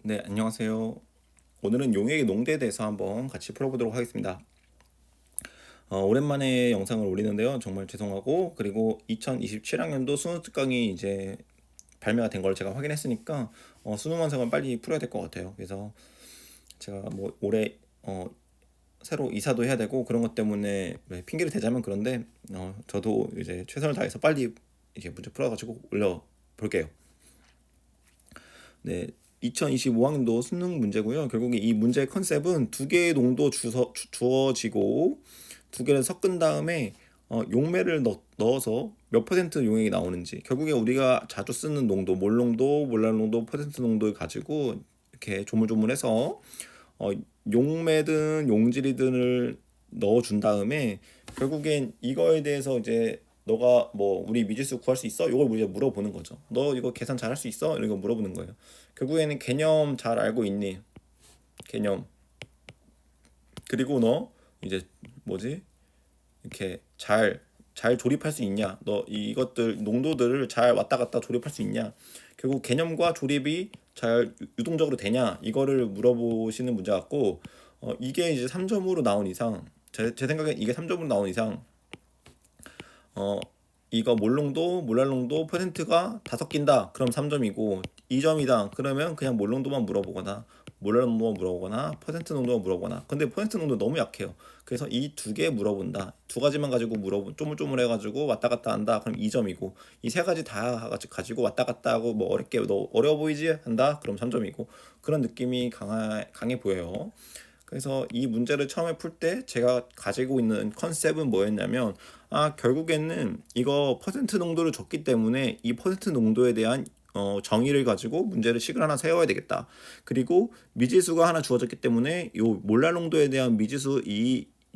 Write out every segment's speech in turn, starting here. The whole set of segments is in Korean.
네, 안녕하세요. 오늘은 용액 농도에 대해서 한번 같이 풀어보도록 하겠습니다. 오랜만에 영상을 올리는데요. 정말 죄송하고, 그리고 2027학년도 수능 특강이 이제 발매가 된 걸 제가 확인했으니까 수능 완성을 빨리 풀어야 될 것 같아요. 그래서 제가 뭐 올해 새로 이사도 해야 되고 그런 것 때문에 핑계를 대자면 그런데 저도 이제 최선을 다해서 빨리 이제 문제 풀어가지고 올려 볼게요. 네, 2025학년도 수능 문제고요. 결국에 이 문제의 컨셉은 두 개의 농도 주어지고 두 개를 섞은 다음에 용매를 넣어서 몇 퍼센트 용액이 나오는지, 결국에 우리가 자주 쓰는 농도, 몰농도, 몰랄농도, 퍼센트 농도를 가지고 이렇게 조물조물해서 어, 용매든 용질이든을 넣어준 다음에 결국엔 이거에 대해서 이제 너가 뭐 우리 미지수 구할 수 있어? 이걸 우리가 물어보는 거죠. 너 이거 계산 잘할 수 있어? 이런 거 물어보는 거예요. 결국에는 개념 잘 알고 있니? 개념. 그리고 너 이제 뭐지? 이렇게 잘 조립할 수 있냐? 너 이것들 농도들을 잘 왔다 갔다 조립할 수 있냐? 결국 개념과 조립이 잘 유동적으로 되냐? 이거를 물어보시는 문제 같고, 이게 이제 3점으로 나온 이상, 제 생각엔 이게 3점으로 나온 이상, 어 이거 몰롱도 몰랄롱도 퍼센트가 다 섞인다 그럼 3점이고, 2점이다 그러면 그냥 몰롱도만 물어보거나 몰랄농도만 물어보거나 퍼센트 농도만 물어보거나. 근데 퍼센트 농도 너무 약해요. 그래서 이 두 개 물어본다, 두 가지만 가지고 물어본 쪼물쪼물 해가지고 왔다 갔다 한다 그럼 2점이고, 이 세 가지 다 가지고 왔다 갔다 하고 뭐 어렵게 너 어려워 보이지 한다 그럼 3점이고. 그런 느낌이 강해 보여요. 그래서 이 문제를 처음에 풀 때 제가 가지고 있는 컨셉은 뭐였냐면, 결국에는 이거 퍼센트 농도를 줬기 때문에 이 퍼센트 농도에 대한 정의를 가지고 문제를 식을 하나 세워야 되겠다. 그리고 미지수가 하나 주어졌기 때문에 요 몰랄 농도에 대한 미지수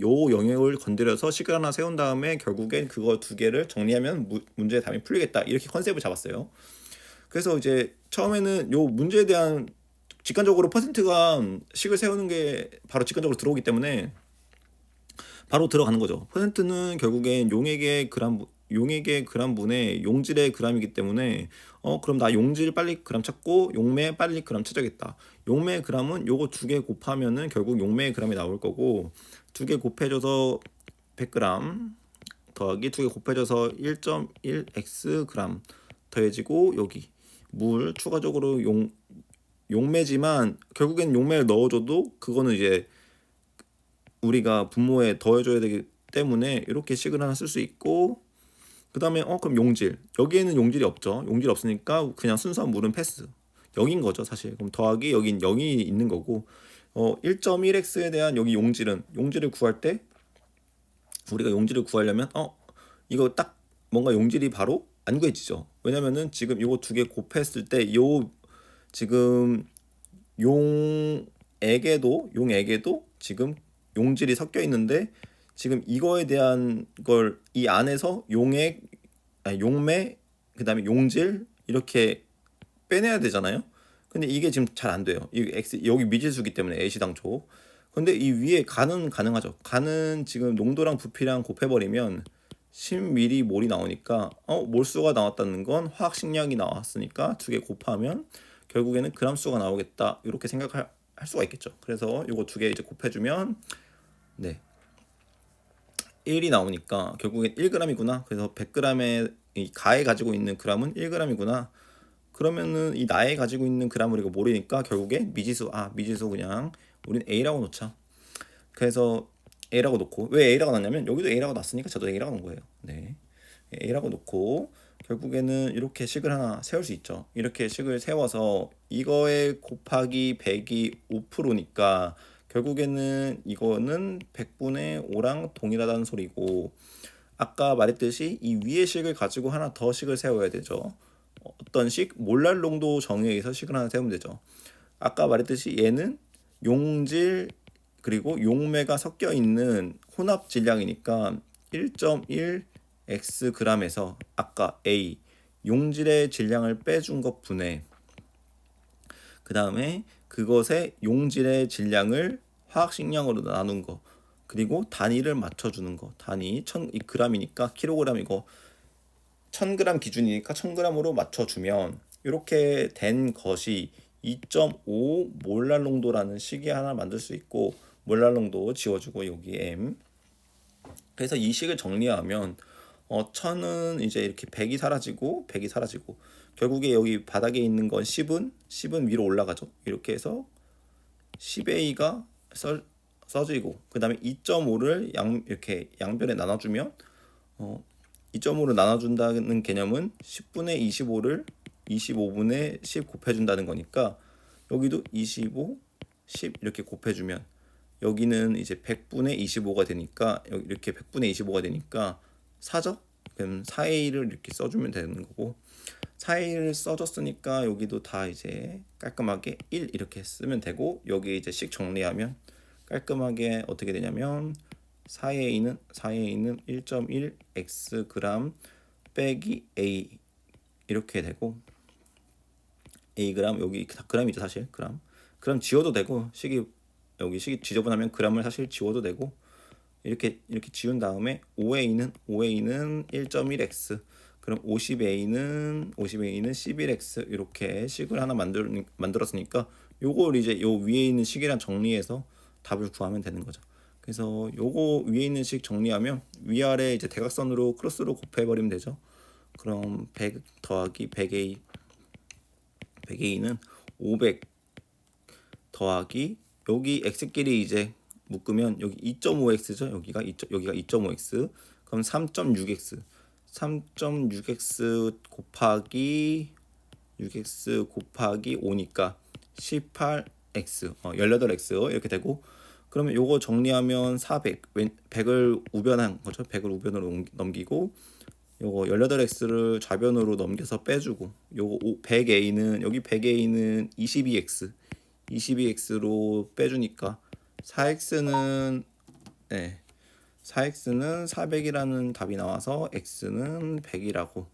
요 영역을 건드려서 식을 하나 세운 다음에 결국엔 그거 두 개를 정리하면 문제의 답이 풀리겠다. 이렇게 컨셉을 잡았어요. 그래서 이제 처음에는 요 문제에 대한 직관적으로 퍼센트가 식을 세우는 게 바로 직관적으로 들어오기 때문에 바로 들어가는 거죠. 퍼센트는 결국엔 용액의 그램분의 용질의 그램이기 때문에 그럼 나 용질 빨리 그램 찾고 용매 빨리 그램 찾아야겠다. 용매 그램은 요거 두 개 곱하면은 결국 용매의 그램이 나올 거고, 두 개 곱해줘서 100g 더하기 두 개 곱해져서 1.1x 그램 더해지고, 여기 물 추가적으로 용매지만 결국엔 용매를 넣어줘도 그거는 이제 우리가 분모에 더해줘야 되기 때문에 이렇게 식을 하나 쓸 수 있고, 그 다음에 그럼 용질, 여기에는 용질이 없죠. 용질 없으니까 그냥 순수한 물은 패스, 0인 거죠 사실. 그럼 더하기 여긴 0이 있는 거고, 1.1x에 대한 여기 용질을 구할 때 우리가 용질을 구하려면 이거 딱 뭔가 용질이 바로 안 구해지죠. 왜냐면은 지금 이거 두 개 곱했을 때 요 지금 용액에도 지금 용질이 섞여 있는데, 지금 이거에 대한 걸 이 안에서 용매, 그다음에 용질 이렇게 빼내야 되잖아요. 근데 이게 지금 잘 안 돼요. 이 X 여기 미지수기 때문에 A시당초. 근데 이 위에 간은 가능하죠. 간은 지금 농도랑 부피랑 곱해버리면 10m몰이 나오니까 몰수가 나왔다는 건 화학 식량이 나왔으니까 두 개 곱하면 결국에는 그람 수가 나오겠다, 이렇게 생각할 수가 있겠죠. 그래서 이거 두 개 이제 곱해주면 네 1이 나오니까 결국엔 1g이구나. 그래서 100g의 이 가에 가지고 있는 그람은 1g이구나. 그러면은 이 나에 가지고 있는 그람을 이거 모르니까 결국에 미지수 그냥 우린 A라고 놓자. 그래서 A라고 놓고, 왜 A라고 놨냐면 여기도 A라고 놨으니까 저도 A라고 놓은 거예요. 네, A라고 놓고 결국에는 이렇게 식을 하나 세울 수 있죠. 이렇게 식을 세워서 이거에 곱하기 100이 5%니까 결국에는 이거는 100분의 5랑 동일하다는 소리고, 아까 말했듯이 이 위의 식을 가지고 하나 더 식을 세워야 되죠. 어떤 식? 몰랄 농도 정의에 의해서 식을 하나 세우면 되죠. 아까 말했듯이 얘는 용질 그리고 용매가 섞여 있는 혼합 질량이니까 1.1 xg에서 아까 A 용질의 질량을 빼준 것 분해, 그 다음에 그것의 용질의 질량을 화학식량으로 나눈 거, 그리고 단위를 맞춰주는 거. 단위 1000g이니까 킬로그램이고 1000g 기준이니까 1000g으로 맞춰주면 이렇게 된 것이 2.5 몰랄 농도라는 식이 하나 만들 수 있고, 몰랄 농도 지워주고 여기 M. 그래서 이 식을 정리하면 천은 이제 이렇게 100이 사라지고 100이 사라지고, 결국에 여기 바닥에 있는 건 10은 위로 올라가죠. 이렇게 해서 10A가 써지고, 그 다음에 2.5를 이렇게 양변에 나눠주면 2.5를 나눠준다는 개념은 10분의 25를 25분의 10 곱해준다는 거니까, 여기도 25, 10 이렇게 곱해주면 여기는 이제 100분의 25가 되니까, 여기 이렇게 100분의 25가 되니까 4죠? 그럼 4A를 이렇게 써주면 되는 거고, 4A를 써줬으니까 여기도 다 이제 깔끔하게 1 이렇게 쓰면 되고, 여기 이제 식 정리하면 깔끔하게 어떻게 되냐면 4A는 1.1 x 그램 빼기 A 이렇게 되고, A 그램, 여기 다 그램이죠 사실. 그램 지워도 되고, 식이 여기 식이 지저분하면 그램을 사실 지워도 되고, 이렇게 지운 다음에 5A는 1.1x, 그럼 50A는 11x 이렇게 식을 하나 만들었으니까, 요걸 이제 요 위에 있는 식이랑 정리해서 답을 구하면 되는 거죠. 그래서 요거 위에 있는 식 정리하면 위아래 이제 대각선으로 크로스로 곱해버리면 되죠. 그럼 100 더하기 100A는 500 더하기, 여기 x끼리 이제 묶으면 여기 2.5x죠. 여기가 2.5x. 그럼 3.6x. 3.6x 곱하기 5니까 18x, 18x 이렇게 되고, 그러면 요거 정리하면 400, 100을 우변한 거죠. 100을 우변으로 넘기고, 요거 18x를 좌변으로 넘겨서 빼주고, 요거 100a는 여기 100a는 22x로 빼주니까 4x는 400이라는 답이 나와서 x는 100이라고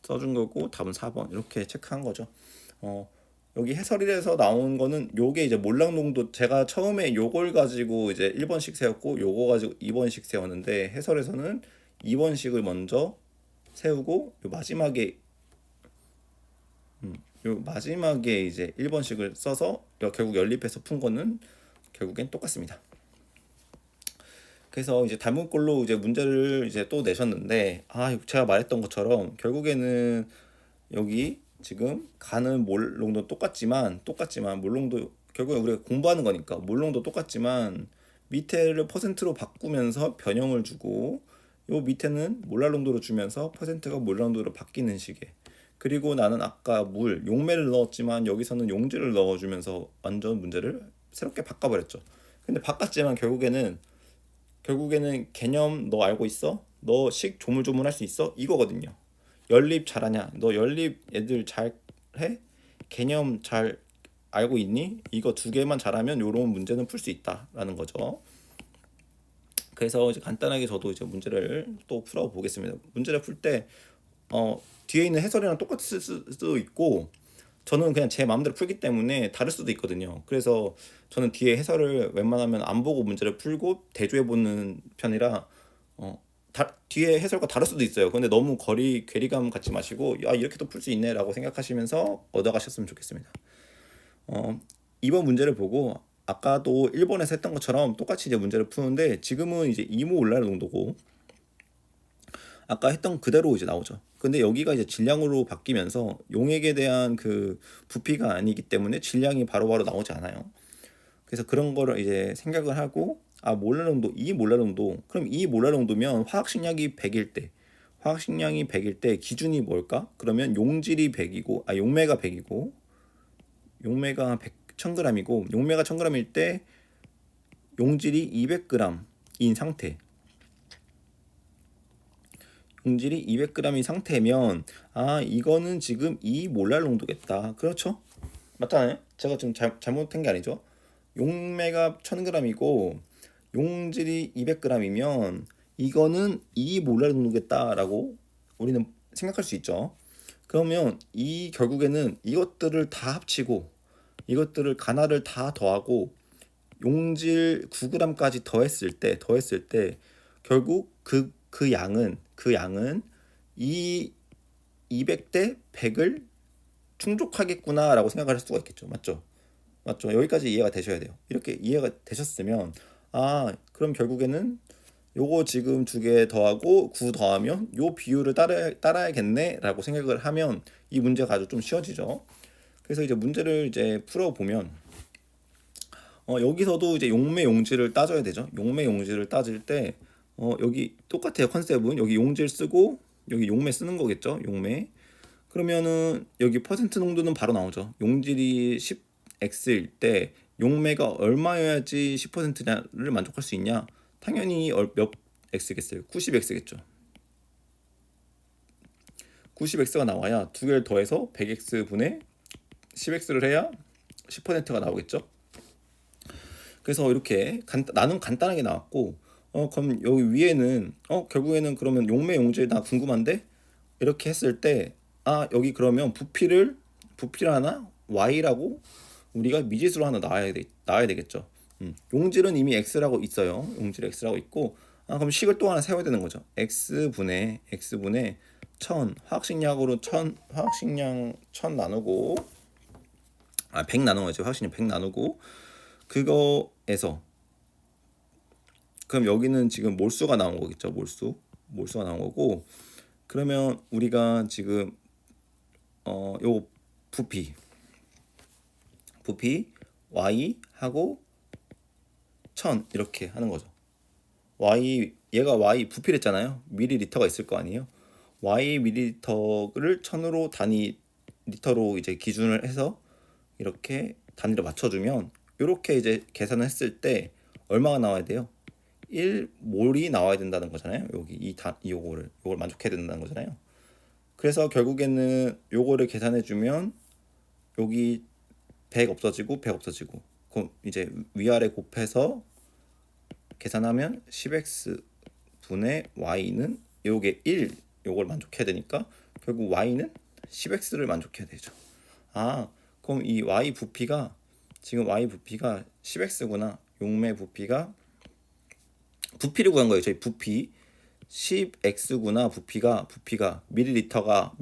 써준 거고, 답은 4번 이렇게 체크한 거죠. 여기 해설일에서 나온 거는 요게 이제 몰락농도, 제가 처음에 요걸 가지고 이제 1번씩 세웠고 요거 가지고 2번씩 세웠는데, 해설에서는 2번씩을 먼저 세우고 요 마지막에 이제 1번씩을 써서 결국 연립해서 푼 거는 결국엔 똑같습니다. 그래서 이제 닮은꼴로 이제 문제를 이제 또 내셨는데, 제가 말했던 것처럼 결국에는 여기 지금 가는 몰롱도 똑같지만 몰롱도 결국에 우리가 공부하는 거니까 몰롱도 똑같지만 밑에를 퍼센트로 바꾸면서 변형을 주고, 요 밑에는 몰랄농도로 주면서 퍼센트가 몰랄농도로 바뀌는 식의, 그리고 나는 아까 용매를 넣었지만 여기서는 용질을 넣어주면서 완전 문제를 새롭게 바꿔버렸죠. 근데 바꿨지만 결국에는 개념 너 알고 있어? 너 식 조물조물 할 수 있어? 이거거든요. 연립 잘하냐? 너 연립 애들 잘 해? 개념 잘 알고 있니? 이거 두 개만 잘하면 요런 문제는 풀 수 있다라는 거죠. 그래서 이제 간단하게 저도 이제 문제를 또 풀어 보겠습니다. 문제를 풀 때 뒤에 있는 해설이랑 똑같을 수도 있고, 저는 그냥 제 마음대로 풀기 때문에 다를 수도 있거든요. 그래서 저는 뒤에 해설을 웬만하면 안 보고 문제를 풀고 대조해 보는 편이라 뒤에 해설과 다를 수도 있어요. 근데 너무 괴리감 갖지 마시고, 이렇게도 풀 수 있네 라고 생각하시면서 얻어가셨으면 좋겠습니다. 이번 문제를 보고 아까도 1번에서 했던 것처럼 똑같이 이제 문제를 푸는데, 지금은 이제 이모올랄 농도고 아까 했던 그대로 이제 나오죠. 근데 여기가 이제 질량으로 바뀌면서 용액에 대한 그 부피가 아니기 때문에 질량이 바로바로 나오지 않아요. 그래서 그런 거를 이제 생각을 하고, 몰랄 농도, 이 몰랄 농도, 그럼 이 몰랄 농도면 화학식량이 100일 때 기준이 뭘까? 그러면 용질이 100이고, 용매가 100이고, 용매가 1000g이고, 용매가 1000g일 때 용질이 200g인 상태, 용질이 200g인 상태면 이거는 지금 이 몰랄 농도겠다. 그렇죠? 맞잖아요. 제가 지금 잘못한 게 아니죠. 용매가 1000g이고 용질이 200g이면 이거는 이 몰랄 농도겠다라고 우리는 생각할 수 있죠. 그러면 이 결국에는 이것들을 다 합치고, 이것들을 가나를 다 더하고 용질 9g까지 더했을 때 결국 그 양은 이 200대 100을 충족하겠구나라고 생각을 할 수가 있겠죠. 맞죠? 맞죠? 여기까지 이해가 되셔야 돼요. 이렇게 이해가 되셨으면 그럼 결국에는 요거 지금 두 개 더하고 9 더하면 요 비율을 따라야겠네라고 생각을 하면 이 문제가 아주 좀 쉬워지죠. 그래서 이제 문제를 이제 풀어보면 여기서도 이제 용매 용지를 따져야 되죠. 용매 용지를 따질 때 여기 똑같아요. 컨셉은 여기 용지를 쓰고 여기 용매 쓰는 거겠죠. 용매. 그러면은 여기 퍼센트 농도는 바로 나오죠. 용질이 10x일 때 용매가 얼마여야지 10%를 만족할 수 있냐? 당연히 몇 x겠어요? 90x겠죠. 90x가 나와야 두 개를 더해서 100x 분의 10x를 해야 10%가 나오겠죠. 그래서 이렇게 나는 간단하게 나왔고 그럼 여기 위에는 결국에는 그러면 용매 용질 나 궁금한데 이렇게 했을 때 여기 그러면 부피를 하나 y라고 우리가 미지수로 하나 나와야 되겠죠. 용질은 이미 x라고 있어요. 용질 x라고 있고 그럼 식을 또 하나 세워야 되는 거죠. x분의 1000 화학식량으로 1000 화학식량 1000 나누고 100 나누어야죠. 화학식량 100 나누고 그거에서 그럼 여기는 지금 몰수가 나온 거겠죠. 몰수가 나온 거고 그러면 우리가 지금 요 부피 y 하고 1000 이렇게 하는 거죠. 얘가 y 부피랬잖아요. 밀리리터가 있을 거 아니에요. y 밀리리터를 1000으로 단위 리터로 이제 기준을 해서 이렇게 단위를 맞춰주면 이렇게 이제 계산을 했을 때 얼마가 나와야 돼요? 1몰이 나와야 된다는 거잖아요. 여기 요걸 만족해야 된다는 거잖아요. 그래서 결국에는 요거를 계산해 주면 여기 100 없어지고 100 없어지고 그럼 이제 위아래 곱해서 계산하면 10x 분의 y는 요게 1 요걸 만족해야 되니까 결국 y는 10x를 만족해야 되죠. 그럼 이 y 부피가 지금 y 부피가 10x구나. 용매 부피가 부피를 구한 거예요. 저희 부피 10x구나. 부피가 밀리리터가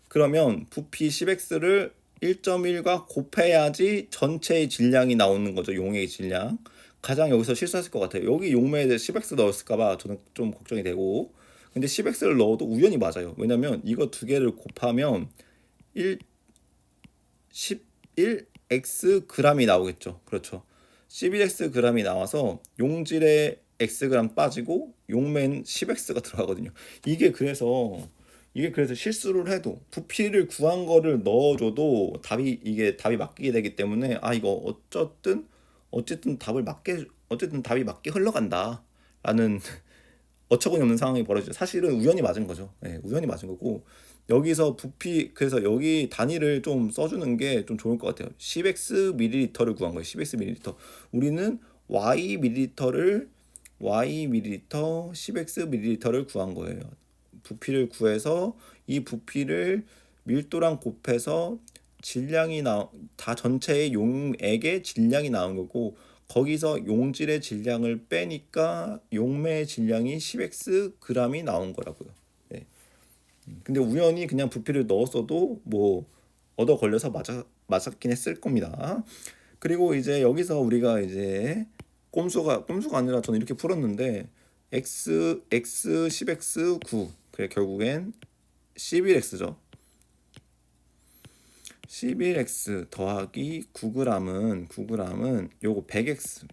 그러면 부피 10x를 1.1과 곱해야지 전체의 질량이 나오는 거죠. 용매의 질량. 가장 여기서 실수했을 것 같아요. 여기 용매에 10x 넣었을까봐 저는 좀 걱정이 되고 근데 10x를 넣어도 우연히 맞아요. 왜냐면 이거 두 개를 곱하면 11x g이 나오겠죠. 그렇죠. 11x g이 나와서 용질에 xg 빠지고 용매는 10x가 들어가거든요. 이게 그래서 실수를 해도 부피를 구한 거를 넣어줘도 답이 바뀌게 되기 때문에 이거 어쨌든 답이 맞게 흘러간다라는 어처구니 없는 상황이 벌어지죠. 사실은 우연히 맞은 거죠. 우연히 맞은 거고 여기서 부피 그래서 여기 단위를 좀 써주는 게 좀 좋을 것 같아요. 10x 밀리리터를 구한 거예요. 10x 밀리리터. 우리는 y 밀리리터 10x 밀리리터를 구한 거예요. 부피를 구해서 이 부피를 밀도랑 곱해서 질량이 다 전체의 용액의 질량이 나온 거고 거기서 용질의 질량을 빼니까 용매의 질량이 10x g이 나온 거라고요. 근데 우연히 그냥 부피를 넣었어도 뭐 얻어 걸려서 맞았긴 했을 겁니다. 그리고 이제 여기서 우리가 이제 꼼수가 아니라 저는 이렇게 풀었는데 x 10x 9 그래 결국엔 11x죠. 11x 더하기 9g은 요거 100x죠.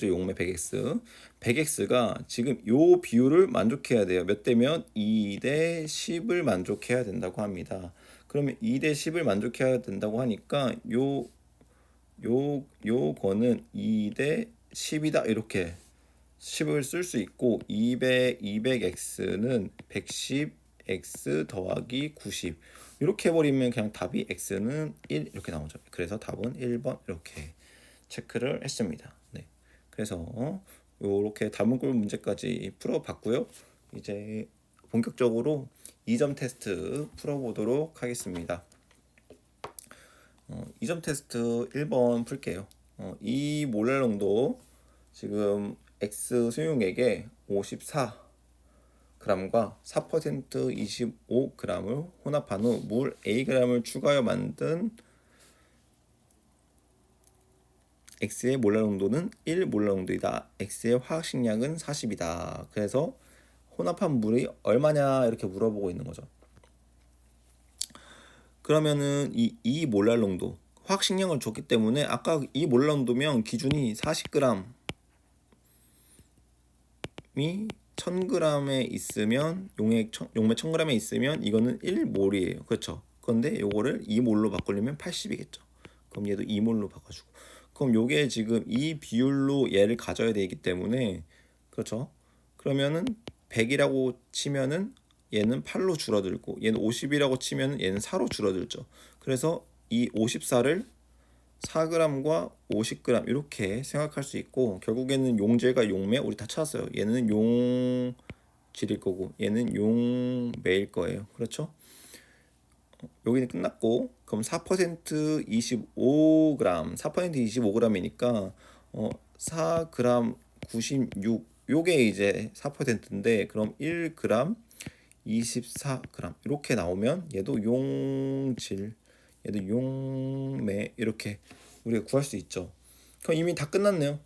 용매 100x가 지금 요 비율을 만족해야 돼요. 몇 대면 2대 10을 만족해야 된다고 합니다. 그러면 2대 10을 만족해야 된다고 하니까 요거는 2대 10이다 이렇게 10을 쓸 수 있고 200x는 110x 더하기 90 이렇게 해버리면 그냥 답이 x는 1 이렇게 나오죠. 그래서 답은 1번 이렇게 체크를 했습니다. 그래서 이렇게 다문구 문제까지 풀어봤고요. 이제 본격적으로 2점 테스트 풀어보도록 하겠습니다. 2점 테스트 1번 풀게요. 이 몰랄 농도 지금 X 수용액에 54 g과 4% 25g을 혼합한 후 물 Ag을 추가하여 만든 X의 몰랄 농도는 1 몰랄 농도이다. X의 화학식량은 40이다. 그래서 혼합한 물이 얼마냐 이렇게 물어보고 있는 거죠. 그러면은 이 몰랄 농도 화학식량을 줬기 때문에 아까 이 몰랄 농도면 기준이 40g이 1000g에 있으면 용매 1000g에 있으면 이거는 1몰이에요. 그렇죠? 그런데 요거를 2몰로 바꾸려면 80이겠죠. 그럼 얘도 2몰로 바꿔주고. 그럼 요게 지금 이 비율로 얘를 가져야 되기 때문에 그렇죠? 그러면은 100이라고 치면은 얘는 8로 줄어들고 얘는 50이라고 치면은 얘는 4로 줄어들죠. 그래서 이 54를 4g과 50g 이렇게 생각할 수 있고 결국에는 용질과 용매 우리 다 찾았어요. 얘는 용질일 거고 얘는 용매일 거예요. 그렇죠? 여기는 끝났고 그럼 4% 25g 4% 25g이니까 4g 96 요게 이제 4%인데 그럼 1g 24g 이렇게 나오면 얘도 용질 얘도 용매 이렇게 우리가 구할 수 있죠. 그럼 이미 다 끝났네요.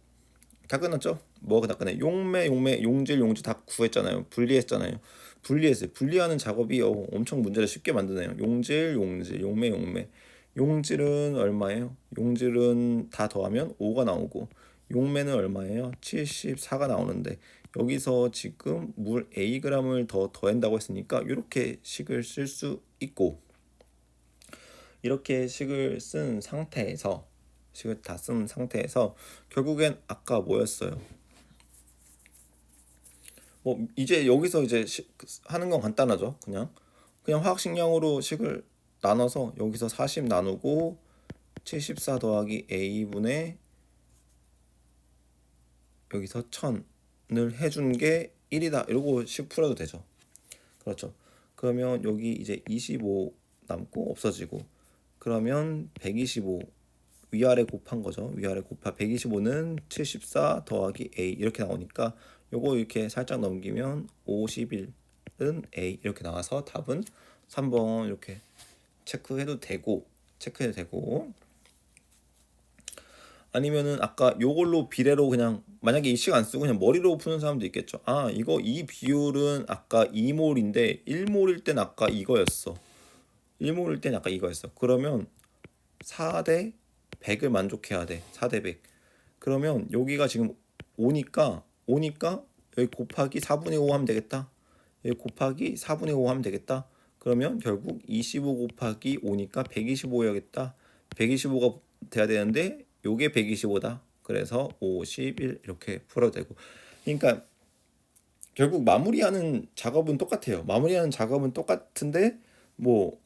다 끝났죠? 뭐가 다 끝났네. 용매, 용질 다 구했잖아요. 분리했잖아요. 분리했어요. 분리하는 작업이 엄청 문제를 쉽게 만드네요. 용질, 용매. 용질은 얼마예요? 용질은 다 더하면 5가 나오고 용매는 얼마예요? 74가 나오는데 여기서 지금 물 Ag을 더 더한다고 했으니까 이렇게 식을 쓸 수 있고 이렇게 식을 쓴 상태에서 식을 다 쓴 상태에서 결국엔 아까 뭐였어요? 뭐 이제 여기서 이제 하는 건 간단하죠. 그냥 화학식량으로 식을 나눠서 여기서 40 나누고 74 더하기 A분의 여기서 1000을 해준 게 1이다 이러고 식 풀어도 되죠. 그렇죠. 그러면 여기 이제 25 남고 없어지고 그러면 125 위아래 곱한 거죠. 위아래 곱하 125는 74 더하기 A 이렇게 나오니까 요거 이렇게 살짝 넘기면 51은 A 이렇게 나와서 답은 3번 이렇게 체크해도 되고 아니면은 아까 요걸로 비례로 그냥 만약에 이 식 안 쓰고 그냥 머리로 푸는 사람도 있겠죠. 아 이거 이 비율은 아까 2몰인데 1몰일 땐 아까 이거였어. 1몰일 땐 아까 이거였어. 그러면 4대 100을 만족해야 돼. 4대 100. 그러면 여기가 지금 5니까 여기 곱하기 4분의 5 하면 되겠다. 여기 곱하기 4분의 5 하면 되겠다. 그러면 결국 25 곱하기 5니까 125여겠다. 125가 돼야 되는데 요게 125다. 그래서 51 이렇게 풀어도 되고. 그러니까 결국 마무리하는 작업은 똑같아요. 마무리하는 작업은 똑같은데 뭐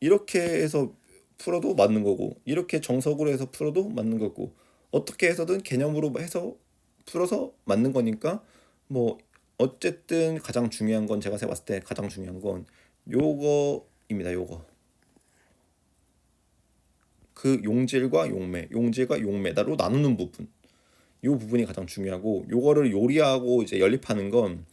이렇게 해서 풀어도 맞는 거고 이렇게 정석으로 해서 풀어도 맞는 거고 어떻게 해서든 개념으로 해서 풀어서 맞는 거니까 뭐 어쨌든 가장 중요한 건 제가 봤을 때 가장 중요한 건 요거입니다. 요거 그 용질과 용매다로 나누는 부분 요 부분이 가장 중요하고 요거를 요리하고 이제 연립하는 건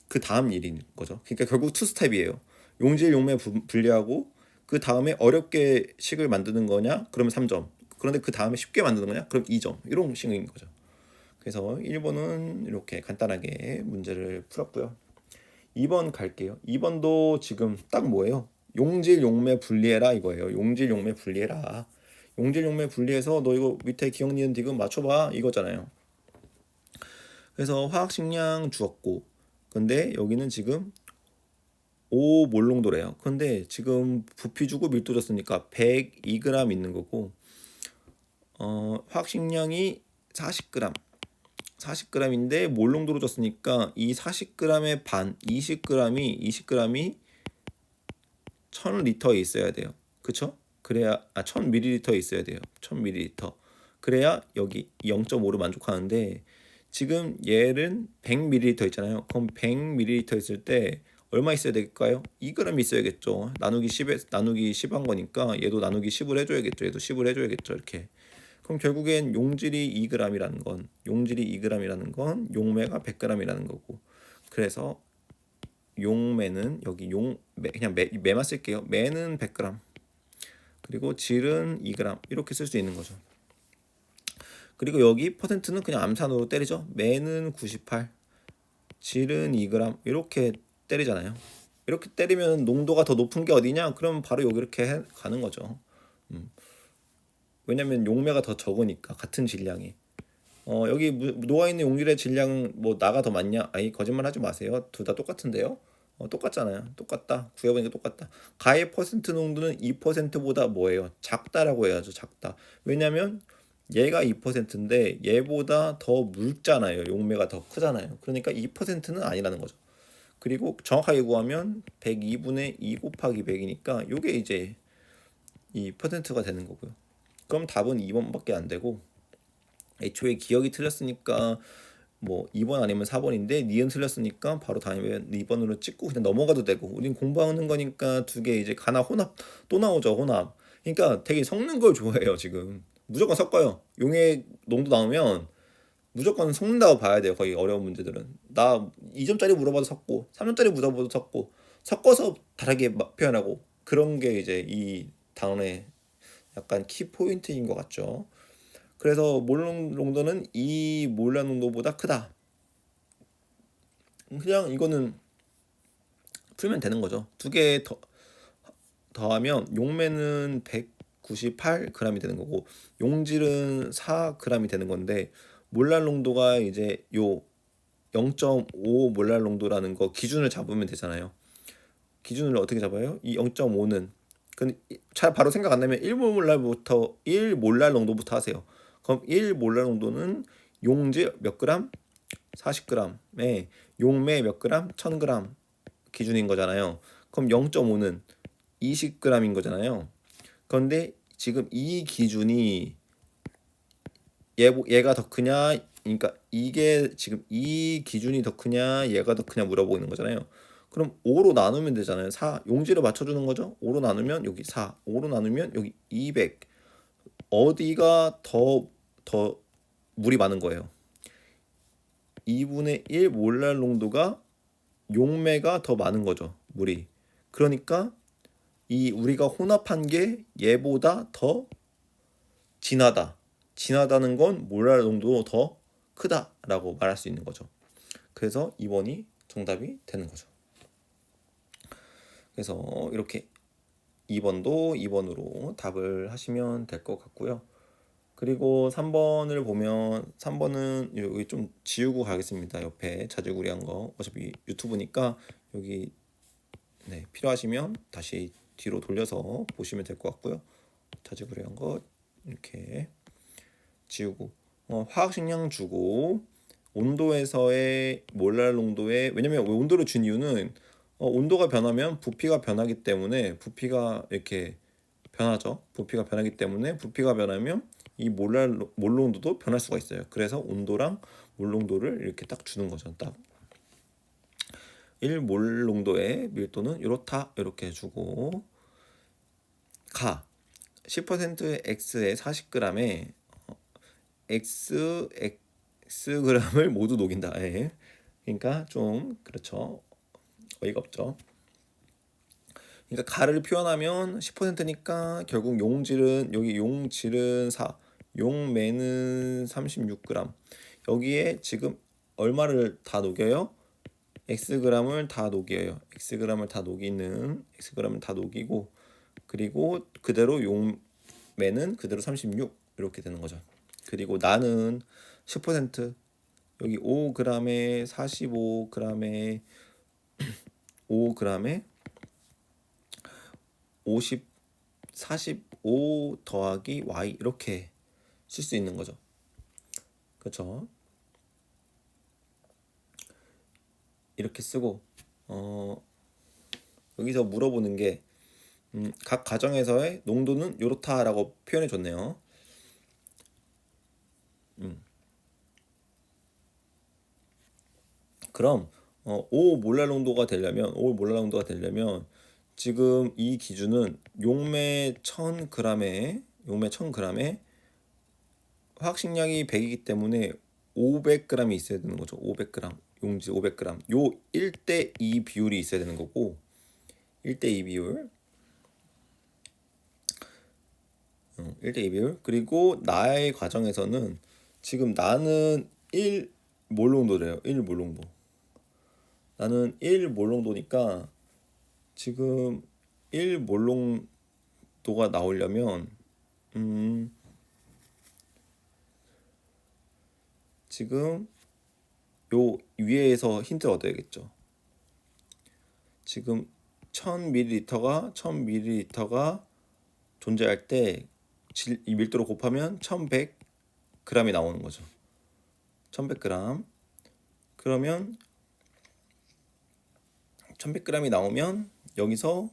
그 다음 일인 거죠. 그러니까 결국 투 스텝이에요. 용질 용매 분리하고 그 다음에 어렵게 식을 만드는 거냐? 그러면 3점. 그런데 그 다음에 쉽게 만드는 거냐? 그럼 2점. 이런 식인 거죠. 그래서 1번은 이렇게 간단하게 문제를 풀었고요. 2번 갈게요. 2번도 지금 딱 뭐예요? 용질 용매 분리해라 이거예요. 용질 용매 분리해라. 용질 용매 분리해서 너 이거 밑에 기억 니은 디귿 맞춰봐 이거잖아요. 그래서 화학식량 주었고 근데 여기는 지금 5몰 농도래요. 근데 지금 부피 주고 밀도 줬으니까 102g 있는 거고 화학식량이 40g인데 몰 농도로 줬으니까 이 40g의 반 20g이 1000리터에 있어야 돼요. 그쵸? 그래야 1000ml에 있어야 돼요. 1000ml. 그래야 여기 0.5로 만족하는데 지금 얘는 100ml 있잖아요. 그럼 100ml 있을 때 얼마 있어야 될까요? 2g 있어야겠죠. 나누기 10한 거니까 얘도 나누기 10을 해줘야겠죠. 얘도 10을 해줘야겠죠. 이렇게. 그럼 결국엔 용질이 2g이라는 건 용매가 100g이라는 거고 그래서 용매는 여기 그냥 매만 쓸게요. 매는 100g, 그리고 질은 2g 이렇게 쓸 수 있는 거죠. 그리고 여기 퍼센트는 그냥 암산으로 때리죠. 매는 98, 질은 2g 이렇게 때리잖아요. 이렇게 때리면 농도가 더 높은 게 어디냐? 그럼 바로 여기 이렇게 가는 거죠. 왜냐면 용매가 더 적으니까 같은 질량이. 여기 녹아있는 용질의 질량은 뭐 나가 더 많냐? 아니, 거짓말 하지 마세요. 둘 다 똑같은데요. 똑같잖아요. 똑같다. 구해보니까 똑같다. 가의 퍼센트 농도는 2%보다 뭐예요? 작다라고 해야죠. 작다. 왜냐면 얘가 2%인데 얘보다 더 묽잖아요. 용매가 더 크잖아요. 그러니까 2%는 아니라는 거죠. 그리고 정확하게 구하면 102분의 2 곱하기 100이니까 요게 이제 이 퍼센트가 되는 거고요. 그럼 답은 2번밖에 안 되고, 애초에 기억이 틀렸으니까 뭐 2번 아니면 4번인데 니은 틀렸으니까 바로 다음에 2번으로 찍고 그냥 넘어가도 되고, 우린 공부하는 거니까 두 개 이제 가나 혼합 또 나오죠. 혼합. 그러니까 되게 섞는 걸 좋아해요. 지금 무조건 섞어요. 용의 농도 나오면 무조건 섞는다고 봐야 돼요. 거의 어려운 문제들은 나 2점짜리 물어봐도 섞고 3점짜리 물어봐도 섞고, 섞어서 다르게 표현하고, 그런 게 이제 이 단원의 약간 키 포인트인 것 같죠. 그래서 몰 농도는 이 몰라 농도보다 크다. 그냥 이거는 풀면 되는 거죠. 두 개 더하면 용매는 198g이 되는 거고 용질은 4g이 되는 건데, 몰랄 농도가 이제 요 0.5 몰랄 농도라는 거 기준을 잡으면 되잖아요. 기준을 어떻게 잡아요? 이 0.5는 잘 바로 생각 안 나면 1몰랄 농도부터 하세요. 그럼 1몰랄 농도는 용질 몇 그램? 40g에 용매 몇 그램? 1000g 기준인 거잖아요. 그럼 0.5는 20g인 거잖아요. 그런데 지금 이 기준이 얘가 더 크냐, 그러니까 이게 지금 이 기준이 더 크냐 얘가 더 크냐 물어보고 있는 거잖아요. 그럼 5로 나누면 되잖아요. 4 용질을 맞춰주는 거죠. 5로 나누면 여기 4, 5로 나누면 여기 200. 어디가 더 물이 많은 거예요? 2분의 1 몰랄 농도가 용매가 더 많은 거죠. 물이. 그러니까 이 우리가 혼합한 게 얘보다 더 진하다. 진하다는 건 몰랄 농도 더 크다라고 말할 수 있는 거죠. 그래서 2번이 정답이 되는 거죠. 그래서 이렇게 2번도 2번으로 답을 하시면 될 것 같고요. 그리고 3번을 보면 3번은 여기 좀 지우고 가겠습니다. 옆에 자질구레한 거. 어차피 유튜브니까 여기 필요하시면 다시 뒤로 돌려서 보시면 될 것 같고요. 자질구레한 거 이렇게 지우고, 화학식량 주고 온도에서의 몰랄 농도에, 왜냐면 온도를 준 이유는 온도가 변하면 부피가 변하기 때문에, 부피가 이렇게 변하죠. 부피가 변하기 때문에 부피가 변하면 이 몰 농도도 변할 수가 있어요. 그래서 온도랑 몰 농도를 이렇게 딱 주는 거죠. 딱 1몰 농도의 밀도는 이렇다 이렇게 주고, 가 10%의 X에 40g에 Xg을 모두 녹인다. 예. 그러니까 좀 그렇죠. 어이가 없죠. 그러니까 가를 표현하면 10%니까 결국 용질은, 여기 용질은 4, 용매는 36g. 여기에 지금 얼마를 다 녹여요? xg을 다 녹여요. xg을 다 녹이는, xg을 다 녹이고, 그리고 그대로 용매는 그대로 36 이렇게 되는 거죠. 그리고 나는 10%, 여기 5g에 45g에 5g에 50 45 더하기 y 이렇게 쓸 수 있는 거죠. 그렇죠? 이렇게 쓰고, 여기서 물어보는 게 각 가정에서의 농도는 요렇다라고 표현해 줬네요. 그럼 5몰랄 농도가 되려면, 5몰랄 농도가 되려면 지금 이 기준은 용매 1000g에 화학식량이 100이기 때문에 500g이 있어야 되는 거죠. 500g. 용지 500g. 요 1대2 비율이 있어야 되는 거고 1대2 비율. 1대2 비율. 그리고 나의 과정에서는 지금 나는 1 몰농도래요. 1 몰농도. 나는 1 몰농도니까 지금 1 몰농도가 나오려면 지금 요 위에서 힌트를 얻어야겠죠. 지금 1000ml가 존재할 때 이 밀도로 곱하면 1100g이 나오는 거죠. 1100g. 그러면 1100g이 나오면 여기서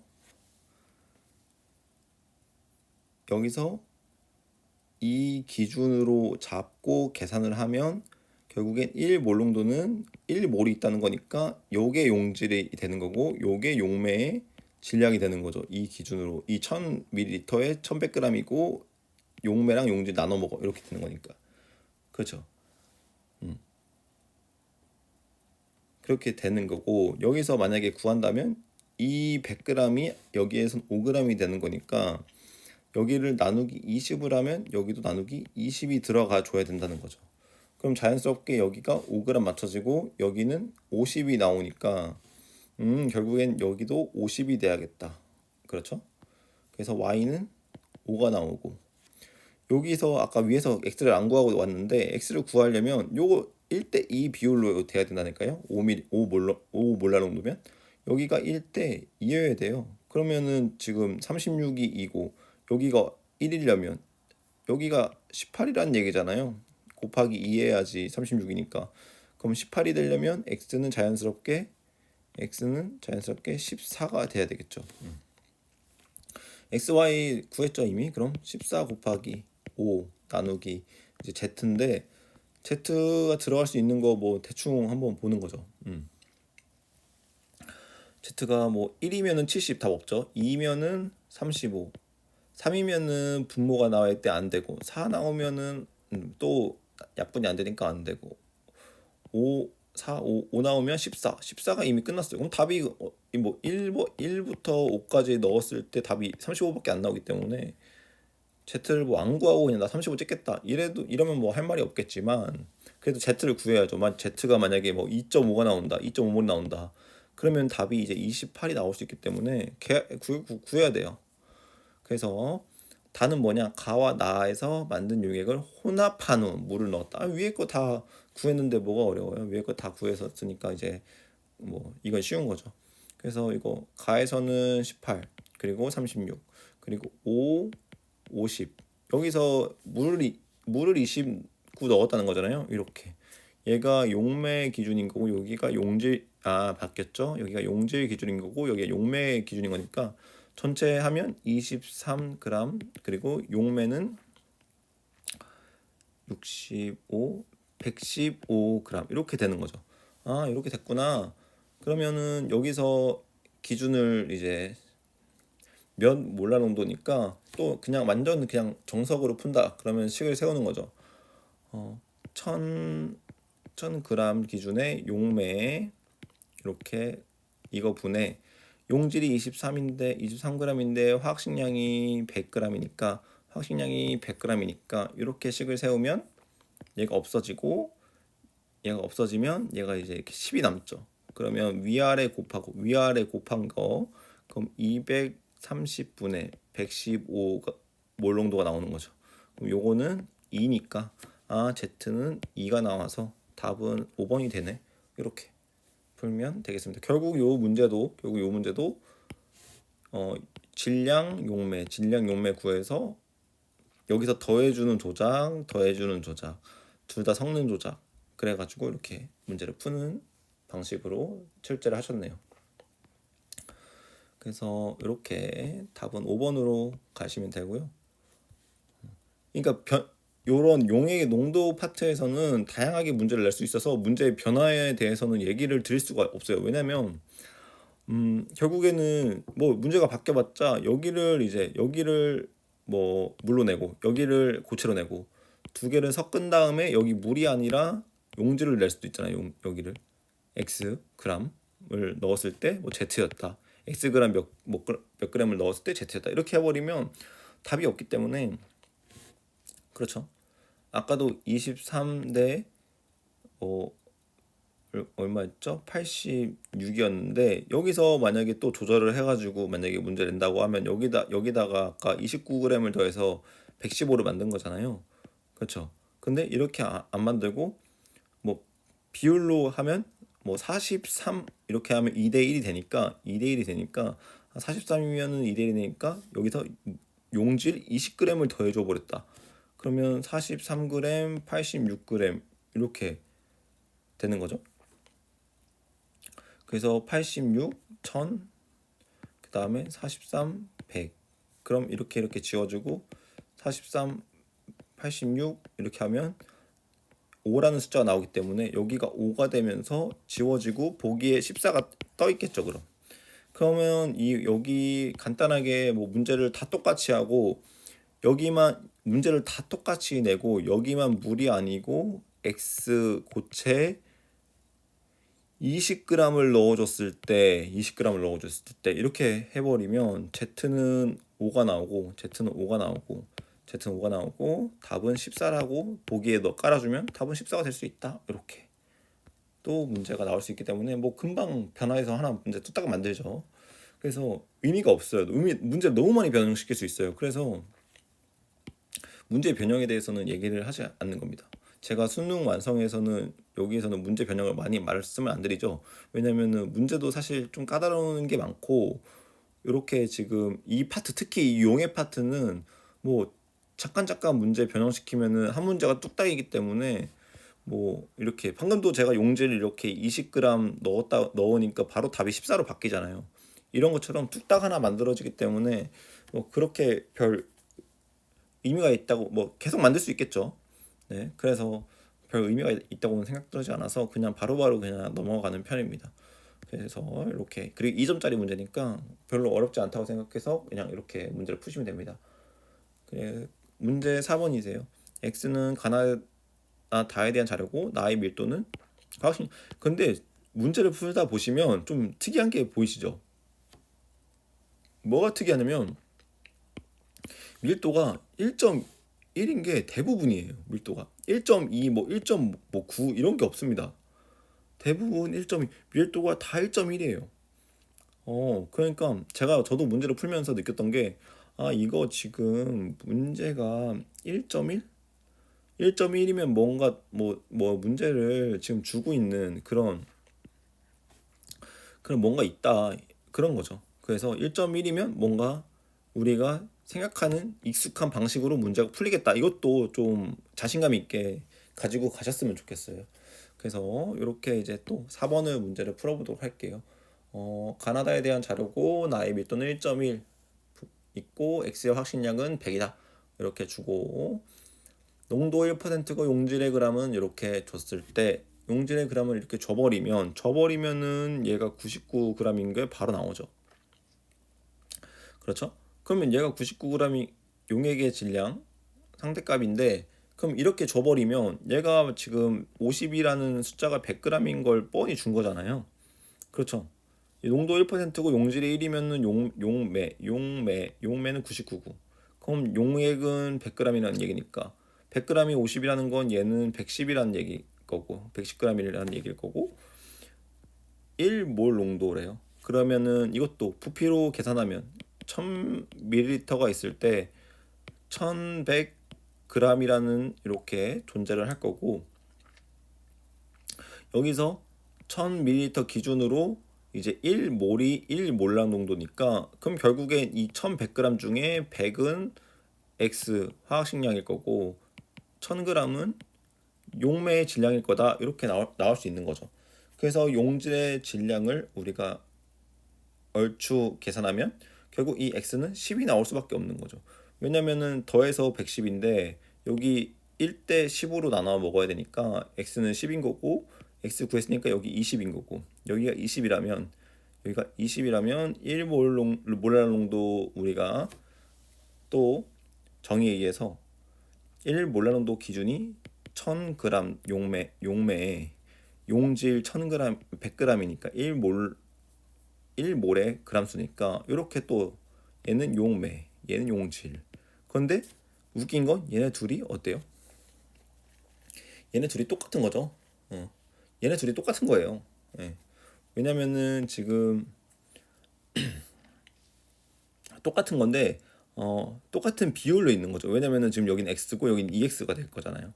이 기준으로 잡고 계산을 하면 결국엔 1몰농도는 1몰이 있다는 거니까 요게 용질이 되는 거고 요게 용매의 질량이 되는 거죠. 이 기준으로 이 1000ml에 1100g이고 용매랑 용질 나눠 먹어 이렇게 되는 거니까. 그렇죠. 그렇게 되는 거고 여기서 만약에 구한다면 이 100g이 여기에선 5g이 되는 거니까 여기를 나누기 20을 하면 여기도 나누기 20이 들어가 줘야 된다는 거죠. 그럼 자연스럽게 여기가 5g 맞춰지고 여기는 50이 나오니까 결국엔 여기도 50이 돼야겠다. 그렇죠? 그래서 y는 5가 나오고 여기서 아까 위에서 x를 안 구하고 왔는데 x를 구하려면 요거 1대2 비율로 돼야 된다니까요. 5몰라 정도면 여기가 1대2여야 돼요. 그러면은 지금 36이 2고 여기가 1이려면 여기가 18이라는 얘기잖아요. 곱하기 2 해야지 36이니까. 그럼 18이 되려면 x는 자연스럽게 14가 돼야 되겠죠. xy 구했죠 이미. 그럼 14 곱하기 5 나누기 이제 z인데 z가 들어갈 수 있는 거 뭐 대충 한번 보는 거죠. z가 뭐 1이면은 70 답 없죠. 2면은 35, 3이면은 분모가 나올 때 안 되고 4 나오면은 또 약분이 안 되니까 안 되고 5 나오면 14가 이미 끝났어요. 그럼 답이 뭐 1부터 5까지 넣었을 때 답이 35밖에 안 나오기 때문에 Z를 뭐 안 구하고 그냥 나 35 찍겠다 이러면 뭐 할 말이 없겠지만 그래도 Z를 구해야죠. Z가 만약에 뭐 2.5가 나온다, 2.5몰이 나온다. 그러면 답이 이제 28이 나올 수 있기 때문에 구해야 돼요. 그래서 다는 뭐냐? 가와 나에서 만든 용액을 혼합한 후 물을 넣었다. 위에 거 다 구했는데 뭐가 어려워요? 위에 거 다 구해서 쓰니까 이제 뭐 이건 쉬운 거죠. 그래서 이거 가에서는 18 그리고 36 그리고 5 50 여기서 물을 29 넣었다는 거잖아요. 이렇게 얘가 용매 기준인 거고 여기가 용질 바뀌었죠. 여기가 용질 기준인 거고 여기가 용매 기준인 거니까 전체 하면 23g 그리고 용매는 65 115g 이렇게 되는 거죠. 이렇게 됐구나. 그러면은 여기서 기준을 이제 몇 몰라 농도니까 또 그냥 완전 그냥 정석으로 푼다. 그러면 식을 세우는 거죠. 1000g 기준의 용매 이렇게 이거 분해 용질이 23g인데 화학식량이 100g이니까 화학식량이 100g이니까 이렇게 식을 세우면 얘가 없어지고 얘가 없어지면 얘가 이제 이렇게 10이 남죠. 그러면 위아래 곱한 거 그럼 230분의 115가 몰농도가 나오는 거죠. 그럼 요거는 2니까 Z는 2가 나와서 답은 5번이 되네. 이렇게 풀면 되겠습니다. 결국 요 문제도 질량 용매 구해서 여기서 더해주는 조작 둘 다 섞는 조작 그래가지고 이렇게 문제를 푸는 방식으로 출제를 하셨네요. 그래서 이렇게 답은 5번으로 가시면 되고요. 그러니까 요런 용액의 농도 파트에서는 다양하게 문제를 낼 수 있어서 문제의 변화에 대해서는 얘기를 드릴 수가 없어요. 왜냐면 결국에는 뭐 문제가 바뀌어봤자 여기를 뭐 물로 내고 여기를 고체로 내고 두 개를 섞은 다음에 여기 물이 아니라 용질을 낼 수도 있잖아요. 여기를 x gram을 넣었을 때 뭐 z였다. x 그램 몇 g을 넣었을 때 z였다. 이렇게 해버리면 답이 없기 때문에 그렇죠. 아까도 23대 얼마였죠? 86이었는데 여기서 만약에 또 조절을 해가지고 만약에 문제를 낸다고 하면 여기다가 아까 29g을 더해서 115를 만든 거잖아요. 그렇죠. 근데 이렇게 안 만들고 뭐 비율로 하면 뭐 43 이렇게 하면 2대 1이 되니까 2대 1이 되니까 43이면은 2대 1이 되니까 여기서 용질 20g을 더해줘 버렸다. 그러면 43g, 86g 이렇게 되는 거죠. 그래서 86, 1000, 그 다음에 43, 100. 그럼 이렇게 지워주고 43, 86 이렇게 하면 5라는 숫자가 나오기 때문에 여기가 5가 되면서 지워지고 보기에 14가 떠 있겠죠. 그러면 여기 간단하게 뭐 문제를 다 똑같이 하고 여기만 문제를 다 똑같이 내고 여기만 물이 아니고 x 고체 20g을 넣어줬을 때 이렇게 해버리면 z는 5가 나오고 답은 14라고 보기에 깔아주면 답은 14가 될 수 있다. 이렇게 또 문제가 나올 수 있기 때문에 뭐 금방 변화해서 하나 문제 뚝딱 만들죠. 그래서 의미가 없어요. 문제를 너무 많이 변형시킬 수 있어요. 그래서 문제 변형에 대해서는 얘기를 하지 않는 겁니다. 제가 수능 완성에서는 여기에서는 문제 변형을 많이 말씀을 안 드리죠. 왜냐면은 문제도 사실 좀 까다로운 게 많고 이렇게 지금 이 파트 특히 이 용해 파트는 뭐 잠깐 문제 변형시키면은 한 문제가 뚝딱이기 때문에 뭐 이렇게 방금도 제가 용지를 이렇게 20g 넣으니까 바로 답이 14로 바뀌잖아요. 이런 것처럼 뚝딱 하나 만들어지기 때문에 뭐 그렇게 별 의미가 있다고 뭐 계속 만들 수 있겠죠. 네, 그래서 별 의미가 있다고는 생각되지 않아서 그냥 바로바로 그냥 넘어가는 편입니다. 그래서 이렇게 그리고 2점짜리 문제니까 별로 어렵지 않다고 생각해서 그냥 이렇게 문제를 푸시면 됩니다. 그래, 문제 4번이세요. x는 다에 대한 자료고 나의 밀도는 화학식. 근데 문제를 풀다 보시면 좀 특이한 게 보이시죠? 뭐가 특이하냐면 밀도가 1.1인 게 대부분이에요. 밀도가 1.2 뭐 1.9 이런 게 없습니다. 대부분 1.2 밀도가 다 1.1이에요. 그러니까 저도 문제를 풀면서 느꼈던 게 이거 지금 문제가 1.1? 1.1이면 뭔가 뭐 문제를 지금 주고 있는 그런 뭔가 있다 그런 거죠. 그래서 1.1이면 뭔가 우리가 생각하는 익숙한 방식으로 문제가 풀리겠다. 이것도 좀 자신감 있게 가지고 가셨으면 좋겠어요. 그래서 이렇게 이제 또 4번의 문제를 풀어보도록 할게요. 가나다에 대한 자료고 나의 밀도는 1.1 있고 x의 확신량은 100이다. 이렇게 주고 농도 1%고 용질의 g은 이렇게 줬을 때 용질의 g을 이렇게 줘버리면은 얘가 99g인 게 바로 나오죠. 그렇죠? 그러면 얘가 99g이 용액의 질량 상대값인데 그럼 이렇게 줘버리면 얘가 지금 50이라는 숫자가 100g인 걸 뻔히 준 거잖아요. 그렇죠? 농도 1%고 용질이 1이면은 용매는 99고 그럼 용액은 100g이라는 얘기니까 100g이 50이라는 건 얘는 110이라는 얘기 거고 110g이라는 얘기일 거고 1몰 농도래요. 그러면은 이것도 부피로 계산하면 1000ml가 있을 때 1100g이라는 이렇게 존재를 할 거고 여기서 1000ml 기준으로 이제 1몰이 1몰랑 농도니까 그럼 결국엔 이 1100g 중에 100은 X 화학식량일 거고 1000g은 용매의 질량일 거다. 이렇게 나올 수 있는 거죠. 그래서 용질의 질량을 우리가 얼추 계산하면 결국 이 x는 10이 나올 수밖에 없는 거죠. 왜냐면은 더해서 110인데 여기 1대 10으로 나눠 먹어야 되니까 x는 10인 거고 x 구했으니까 여기 20인 거고 여기가 20이라면 1몰 농도 우리가 또 정의에 의해서 1몰 농도 기준이 1000g 용매에 용질 1000g 100g이니까 1몰에 g수니까 이렇게 또 얘는 용매, 얘는 용질. 그런데 웃긴 건 얘네 둘이 어때요? 얘네 둘이 똑같은 거죠. 얘네 둘이 똑같은 거예요. 예. 왜냐면은 지금 똑같은 건데 똑같은 비율로 있는 거죠. 왜냐면은 지금 여긴 x고 여긴 ex가 될 거잖아요.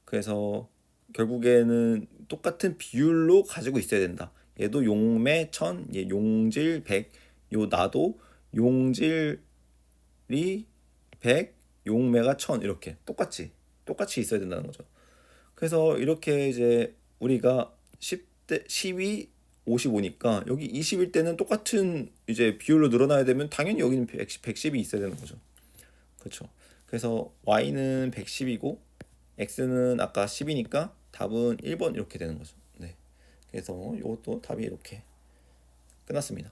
그래서 결국에는 똑같은 비율로 가지고 있어야 된다. 얘도 용매 1000, 얘 용질 100, 요 나도 용질이 100, 용매가 1000 이렇게 똑같이 있어야 된다는 거죠. 그래서 이렇게 이제 우리가 10대 12 55니까 여기 21 때는 똑같은 이제 비율로 늘어나야 되면 당연히 여기는 110이 있어야 되는 거죠. 그렇죠. 그래서 y는 110이고 x는 아까 10이니까 답은 1번 이렇게 되는 거죠. 네. 그래서 이것도 답이 이렇게 끝났습니다.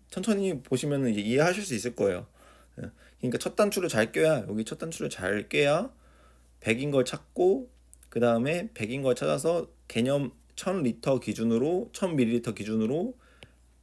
천천히 보시면 이제 이해하실 수 있을 거예요. 예. 그러니까 첫 단추를 잘 껴야 여기 첫 단추를 잘 껴야 100인 걸 찾고 그 다음에 100인 걸 찾아서 개념 1000리터 기준으로 1000ml 기준으로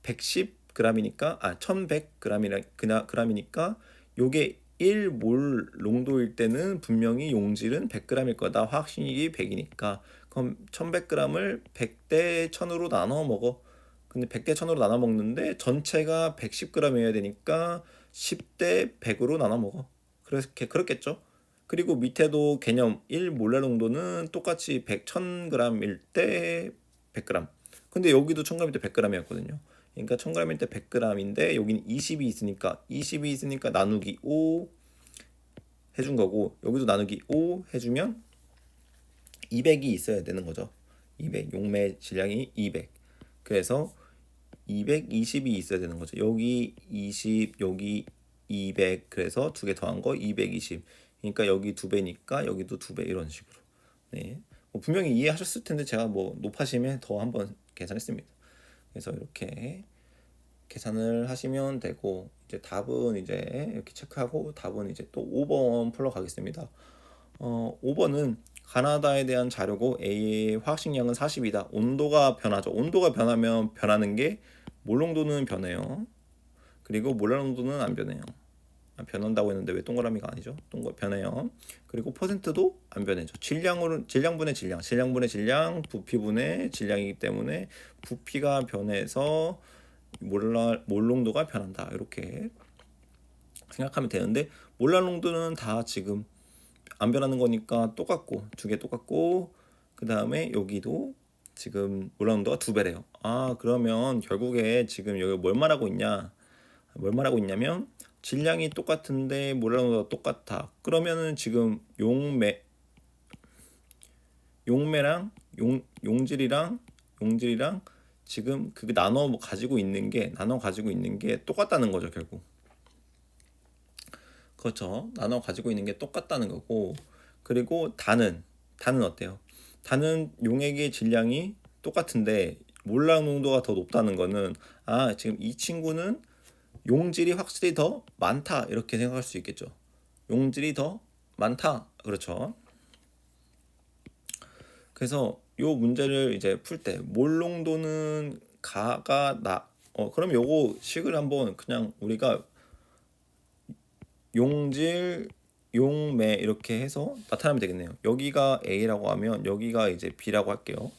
110g이니까 1100g이니까 요게 1몰 농도일 때는 분명히 용질은 100g일 거다. 화학식이 100이니까 그럼 1100g을 100대 1000으로 나눠 먹어. 근데 100대 1000으로 나눠 먹는데 전체가 110g이어야 되니까 10대 100으로 나눠 먹어. 그렇겠죠? 그리고 밑에도 개념 1몰 농도는 똑같이 1000g일 때 100g. 근데 여기도 1000g일 때 100g이었거든요. 그러니까 1000g일 때 100g인데 여기는 20이 있으니까 나누기 5 해준 거고 여기도 나누기 5 해주면 200이 있어야 되는 거죠. 200 용매 질량이 200. 그래서 220이 있어야 되는 거죠. 여기 20 여기 200 그래서 두 개 더한 거 220. 그러니까 여기 2배니까 여기도 2배 이런 식으로. 네. 뭐 분명히 이해하셨을 텐데 제가 뭐 높아지면 더 한번 계산했습니다. 그래서 이렇게 계산을 하시면 되고 이제 답은 이제 이렇게 체크하고 답은 이제 또 5번 풀러 가겠습니다. 5번은 가나다에 대한 자료고 A의 화학식량은 40이다. 온도가 변하죠. 온도가 변하면 변하는 게 몰농도는 변해요. 그리고 몰랄농도는 안 변해요. 변한다고 했는데 왜 동그라미가 아니죠? 변해요. 그리고 퍼센트도 안 변해죠. 질량분의 질량, 부피분의 질량이기 때문에 부피가 변해서 몰농도가 변한다. 이렇게 생각하면 되는데 몰랄농도는 다 지금 안 변하는 거니까 똑같고 두 개 똑같고 그 다음에 여기도 지금 몰랄농도가 2배래요. 그러면 결국에 지금 여기 뭘 말하고 있냐면 질량이 똑같은데 몰랄농도가 똑같아. 그러면은 지금 용매랑 용질이랑 지금 그게 나눠 가지고 있는 게 똑같다는 거죠, 결국. 그렇죠. 나눠 가지고 있는 게 똑같다는 거고. 그리고 단은 어때요? 단은 용액의 질량이 똑같은데 몰락 농도가 더 높다는 거는 지금 이 친구는 용질이 확실히 더 많다 이렇게 생각할 수 있겠죠. 용질이 더 많다. 그렇죠. 그래서 요 문제를 이제 풀 때 몰농도는 가가 그럼 요거 식을 한번 그냥 우리가 용질 용매 이렇게 해서 나타내면 되겠네요. 여기가 A라고 하면 여기가 이제 B라고 할게요.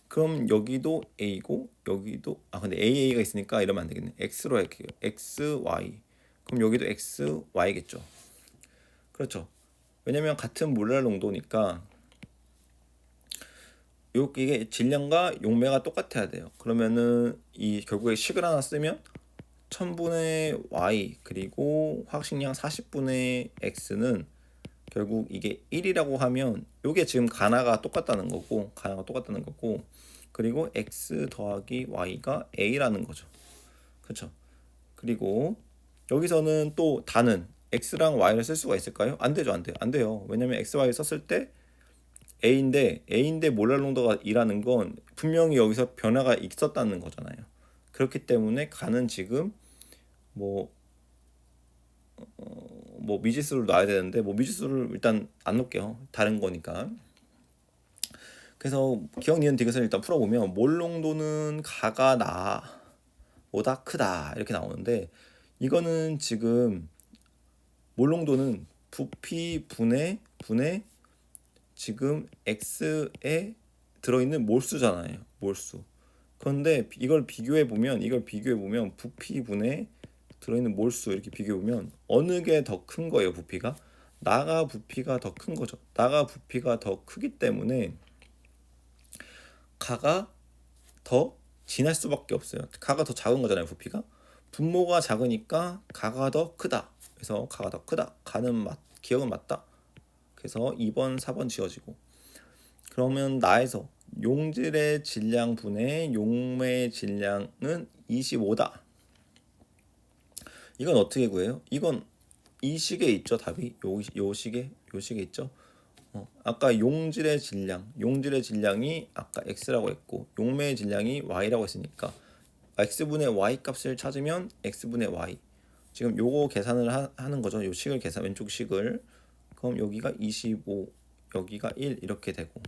그럼 여기도 A고 여기도 근데 AA가 있으니까 이러면 안 되겠네. X로 할게요. XY. 그럼 여기도 XY겠죠. 그렇죠. 왜냐면 같은 몰랄 농도니까 이게 질량과 용매가 똑같아야 돼요. 그러면은 이 결국에 식을 하나 쓰면 1000분의 Y 그리고 화학식량 40분의 X는 결국 이게 1이라고 하면 이게 지금 가나가 똑같다는 거고 그리고 X 더하기 Y가 A라는 거죠. 그렇죠. 그리고 여기서는 또 단은 X랑 Y를 쓸 수가 있을까요? 안 되죠. 안 돼요. 왜냐면 X, Y 썼을 때 A인데 몰랄 농도가 2라는 건 분명히 여기서 변화가 있었다는 거잖아요. 그렇기 때문에 가는 지금 뭐 미지수를 놔야 되는데 미지수를 일단 안 놓을게요. 다른 거니까. 그래서 기억 니은 디귿을 일단 풀어보면 몰롱도는 가가 나보다 크다 이렇게 나오는데, 이거는 지금 몰롱도는 부피 분의 지금 x에 들어있는 몰수잖아요. 몰수. 그런데 이걸 비교해 보면 부피 분의 들어있는 몰수 이렇게 비교해 보면 어느 게 더 큰 거예요? 부피가 나가 부피가 더 큰 거죠. 나가 부피가 더 크기 때문에 가가 더 진할 수밖에 없어요. 가가 더 작은 거잖아요. 부피가 분모가 작으니까 가가 더 크다. 그래서 가가 더 크다. 기억은 맞다. 그래서 2번 4번 지워지고, 그러면 나에서 용질의 질량 분의 용매의 질량은 25다. 이건 어떻게 구해요? 이건 이 식에 있죠. 답이 요 식에 있죠. 아까 용질의 질량이 아까 x라고 했고 용매의 질량이 y라고 했으니까 x분의 y 값을 찾으면 x분의 y, 지금 요거 계산을 하는 거죠. 요 식을 왼쪽 식을. 그럼 여기가 25, 여기가 1 이렇게 되고,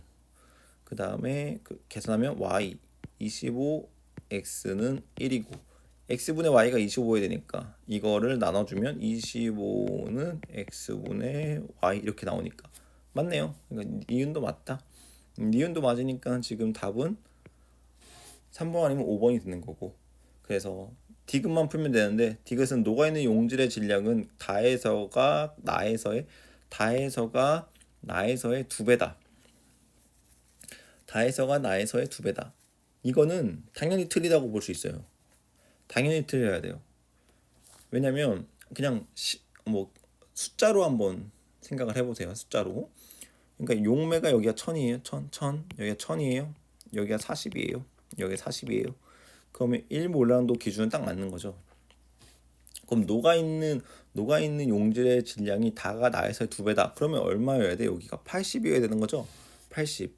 그 다음에 계산하면 y 25, x는 1이고 x분의 y가 25야 되니까 이거를 나눠주면 25는 x분의 y 이렇게 나오니까 맞네요. 그러니까 니은도 맞다. 니은도 맞으니까 지금 답은 3번 아니면 5번이 되는 거고, 그래서 디귿만 풀면 되는데 디귿은 녹아있는 용질의 질량은 다해서가 나에서의 2배다. 다해서가 나에서의 2배다. 이거는 당연히 틀리다고 볼 수 있어요. 당연히 틀려야 돼요. 왜냐면 그냥 숫자로 한번 생각을 해보세요. 숫자로. 그러니까 용매가 여기가 1000이에요. 1000. 여기가 1000이에요. 여기가 40이에요. 여기가 40이에요. 그러면 1몰란도 기준은 딱 맞는 거죠. 그럼 녹아있는 용질의 질량이 다가 나에서의 2배다. 그러면 얼마여야 돼? 여기가 80이어야 되는 거죠. 80.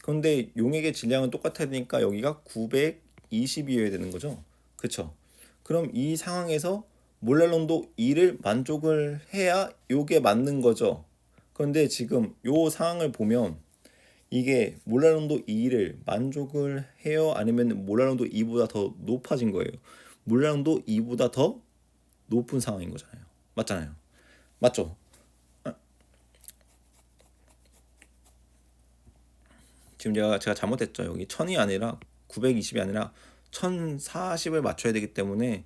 그런데 용액의 질량은 똑같아야 되니까 여기가 920이어야 되는 거죠. 그쵸? 그럼 이 상황에서 몰랄농도 2를 만족을 해야 요게 맞는 거죠. 그런데 지금 요 상황을 보면 이게 몰랄농도 2를 만족을 해요? 아니면 몰랄농도 2보다 더 높아진 거예요? 몰랄농도 2보다 더 높은 상황인 거잖아요. 맞잖아요. 맞죠? 지금 제가 잘못했죠. 여기 1000이 아니라 920이 아니라 1040을 맞춰야 되기 때문에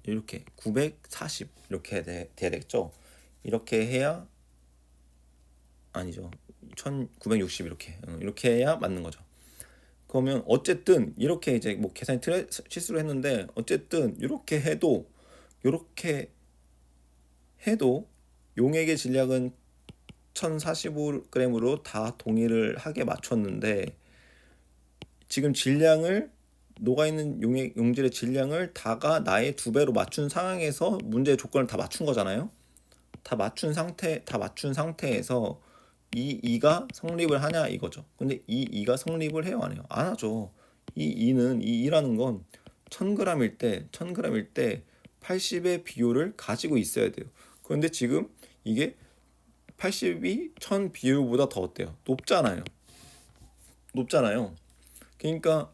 이렇게 940 이렇게 돼야 되겠죠. 이렇게 해야 아니죠. 1960 이렇게 해야 맞는 거죠. 그러면 어쨌든 이렇게 이제 계산이 실수로 했는데 어쨌든 이렇게 해도 용액의 질량은 1045g으로 다 동의를 하게 맞췄는데, 지금 녹아있는 용질의 질량을 다가 나의 2배로 맞춘 상황에서 문제의 조건을 다 맞춘 거잖아요. 다 맞춘 상태에서 이 2가 성립을 하냐 이거죠. 근데 이 2가 성립을 해요, 안 해요? 안 하죠. 이 2라는 건 1000g일 때 80의 비율을 가지고 있어야 돼요. 그런데 지금 이게 80이 1000 비율보다 더 어때요? 높잖아요. 그러니까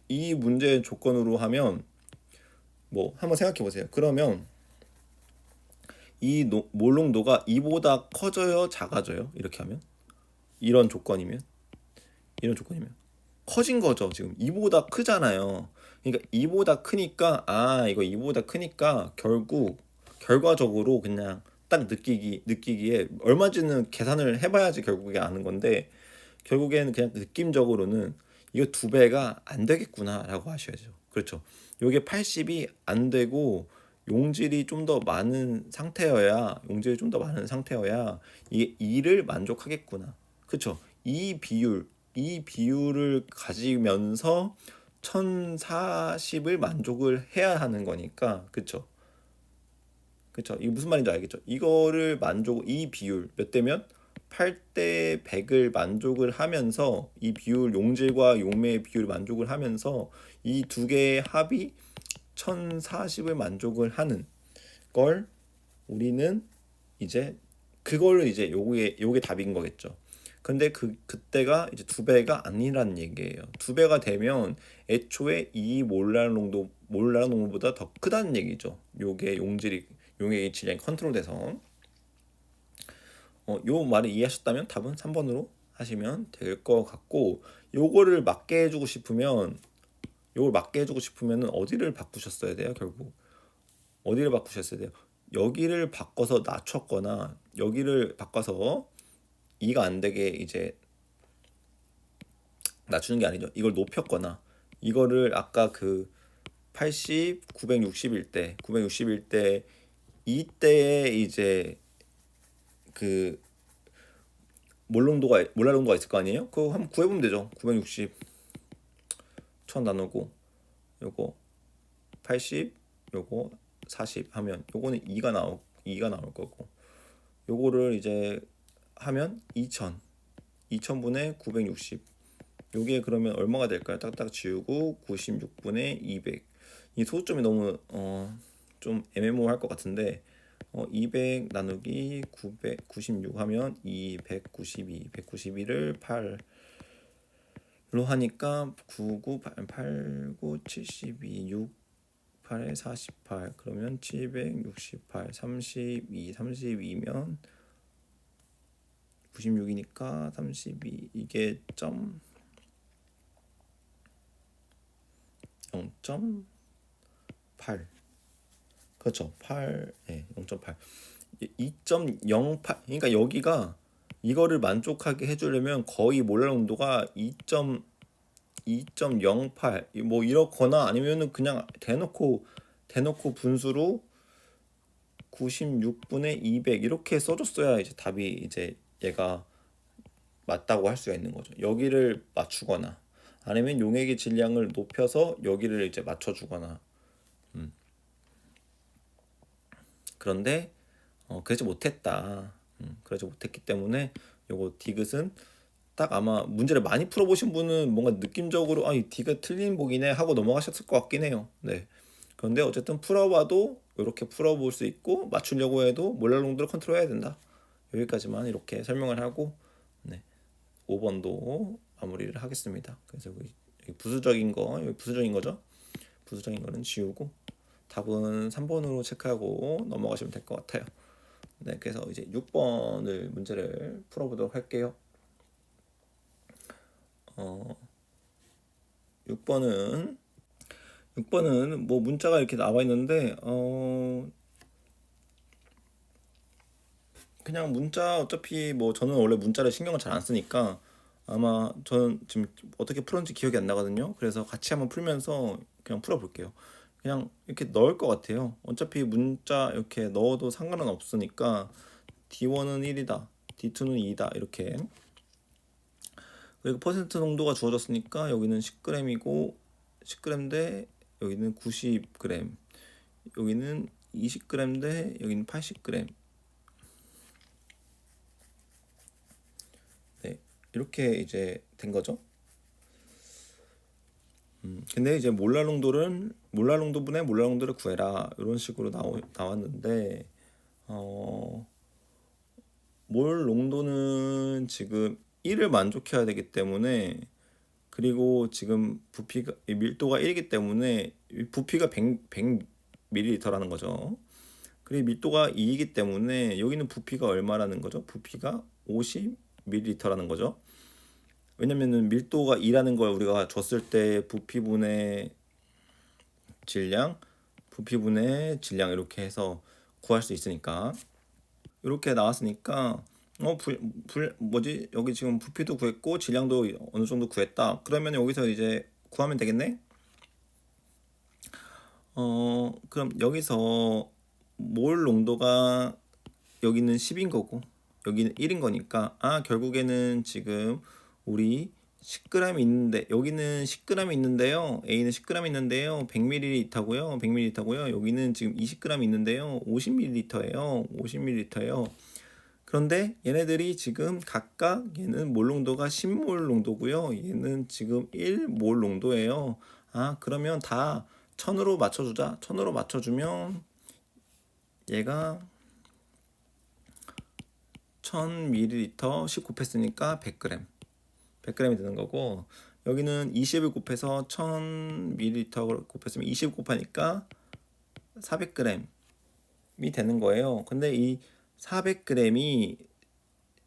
이 문제의 조건으로 하면 한번 생각해 보세요. 그러면 이 몰롱도가 2보다 커져요, 작아져요? 이렇게 하면 이런 조건이면 커진 거죠. 지금 2보다 크잖아요. 그러니까 2보다 크니까 이거 2보다 크니까 결과적으로 그냥 딱 느끼기에 얼마인지는 계산을 해봐야지 결국에 아는 건데, 결국에는 그냥 느낌적으로는 이거 2배가 안 되겠구나라고 하셔야죠. 그렇죠. 요게 80이 안 되고 용질이 좀 더 많은 상태여야 이게 2를 만족하겠구나. 그렇죠. 이 비율을 가지면서 1040을 만족을 해야 하는 거니까. 그렇죠. 이게 무슨 말인지 알겠죠? 이거를 이 비율 몇 대면 8대 100을 만족을 하면서 이 비율 용질과 용매의 비율을 만족을 하면서 이 두 개의 합이 1040을 만족을 하는 걸 우리는 이제 그거를 이제 요게 답인 거겠죠. 근데 그때가 이제 2배가 아니란 얘기예요. 2배가 되면 애초에 이 몰랄 농도보다 더 크다는 얘기죠. 요게 용액의 질량이 컨트롤돼서. 요 말을 이해하셨다면 답은 3번으로 하시면 될 것 같고, 요거를 맞게 해주고 싶으면 요걸 맞게 해주고 싶으면은 어디를 바꾸셨어야 돼요? 결국 어디를 바꾸셨어야 돼요? 여기를 바꿔서 낮췄거나 여기를 바꿔서 2가 안 되게 이제 낮추는 게 아니죠. 이걸 높였거나 이거를 아까 그 80, 960일 때 이때에 이제 그 몰랄농도가 있을 거 아니에요? 그거 한번 구해보면 되죠. 960 1000 나누고 요거 80 요거 40 하면 요거는 2가 나올 거고, 요거를 이제 하면 2000분의 960, 요게 그러면 얼마가 될까요? 딱딱 지우고 96분의 200. 이 소수점이 너무 좀 애매모호할 것 같은데 200 나누기 996 하면 192를 8로 하니까 8, 9, 72, 6, 8에 48, 그러면 768, 32면 96이니까 32, 이게 0.8, 그렇죠. 8, 네, 0.8. 2.08. 그러니까 여기가 이거를 만족하게 해주려면 거의 몰랄 온도가 2.08 뭐 이렇거나 아니면은 그냥 대놓고 분수로 96분의 200 이렇게 써줬어야 이제 답이 이제 얘가 맞다고 할 수가 있는 거죠. 여기를 맞추거나 아니면 용액의 질량을 높여서 여기를 이제 맞춰주거나. 그런데 그러지 못했다. 그러지 못했기 때문에 요거 디귿은 딱 아마 문제를 많이 풀어보신 분은 뭔가 느낌적으로 이 디귿 틀린 보기네 하고 넘어가셨을 것 같긴 해요. 네. 그런데 어쨌든 풀어봐도 이렇게 풀어볼 수 있고 맞추려고 해도 몰랄 농도를 컨트롤해야 된다. 여기까지만 이렇게 설명을 하고, 네, 5번도 마무리를 하겠습니다. 그래서 여기 부수적인 거죠. 부수적인 거는 지우고 답은 3번으로 체크하고 넘어가시면 될 것 같아요. 네, 그래서 이제 6번을 문제를 풀어보도록 할게요. 6번은 뭐 문자가 이렇게 나와 있는데 그냥 문자, 어차피 뭐 저는 원래 문자를 신경을 잘 안 쓰니까 아마 저는 지금 어떻게 풀었는지 기억이 안 나거든요. 그래서 같이 한번 풀면서 그냥 풀어볼게요. 그냥 이렇게 넣을 것 같아요. 어차피 문자 이렇게 넣어도 상관은 없으니까 D1은 1이다, D2는 2다 이렇게. 그리고 퍼센트 농도가 주어졌으니까 여기는 10g이고 10g 대 여기는 90g, 여기는 20g 대 여기는 80g. 네, 이렇게 이제 된 거죠. 근데 이제 몰랄 농도분의 몰랄 농도를 구해라 이런 식으로 나왔는데 몰 농도는 지금 1을 만족해야 되기 때문에, 그리고 지금 부피가 밀도가 1이기 때문에 부피가 100ml라는 거죠. 그리고 밀도가 2이기 때문에 여기는 부피가 얼마라는 거죠? 부피가 50ml라는 거죠. 왜냐면은 밀도가 2라는 걸 우리가 줬을 때 부피분의 질량 이렇게 해서 구할 수 있으니까, 이렇게 나왔으니까 여기 지금 부피도 구했고 질량도 어느 정도 구했다. 그러면 여기서 이제 구하면 되겠네. 그럼 여기서 몰 농도가 여기는 10인 거고 여기는 1인 거니까 결국에는 지금 우리 10g 있는데 여기는 10g 있는데요. A는 10g 있는데요. 100ml고요. 여기는 지금 20g 있는데요. 50ml예요. 50ml예요. 그런데 얘네들이 지금 각각 얘는 몰 농도가 10몰 농도고요. 얘는 지금 1몰 농도예요. 그러면 다 1000으로 맞춰주자. 1000으로 맞춰주면 얘가 1000ml 10 곱했으니까 100g. 100g이 되는 거고, 여기는 20을 곱해서 1000ml 곱했으면 20 곱하니까 400g이 되는 거예요. 근데 이 400g이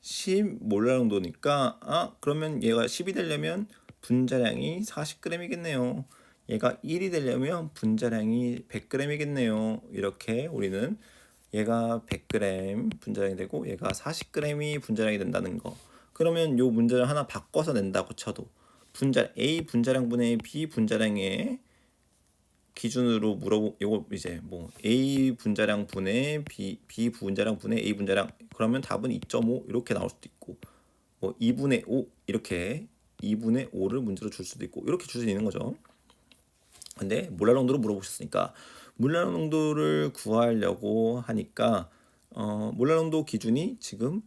10몰 정도니까 그러면 얘가 10이 되려면 분자량이 40g이겠네요. 얘가 1이 되려면 분자량이 100g이겠네요. 이렇게 우리는 얘가 100g 분자량이 되고 얘가 40g이 분자량이 된다는 거. 그러면 요 문제를 하나 바꿔서 낸다고 쳐도 A 분자량분의 B 분자량의 기준으로 요거 이제 뭐 A 분자량분의 B 분자량분의 A 분자량, 그러면 답은 2.5 이렇게 나올 수도 있고, 뭐 2분의 5 이렇게 2분의 5를 문제로 줄 수도 있고, 이렇게 줄 수 있는 거죠. 근데 몰랄 농도를 물어보셨으니까 몰랄 농도를 구하려고 하니까 몰랄 농도 기준이 지금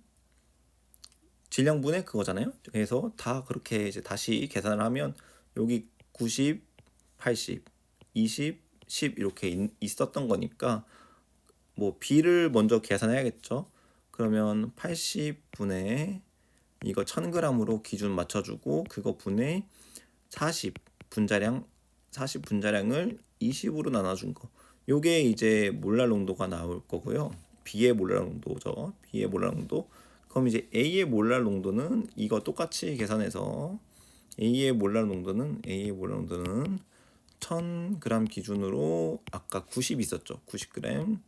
질량분의 그거잖아요. 그래서 다 그렇게 이제 다시 계산을 하면 여기 90, 80, 20, 10 이렇게 있었던 거니까 뭐 B를 먼저 계산해야겠죠. 그러면 80분의 이거 1000g으로 기준 맞춰주고 그거 분의 40 분자량을 20으로 나눠준 거. 요게 이제 몰랄 농도가 나올 거고요. B의 몰랄 농도죠. B의 몰랄 농도. 그럼 이제 A의 몰랄 농도는 이거 똑같이 계산해서 A의 몰랄 농도는 1000g 기준으로 아까 90 있었죠. 90g.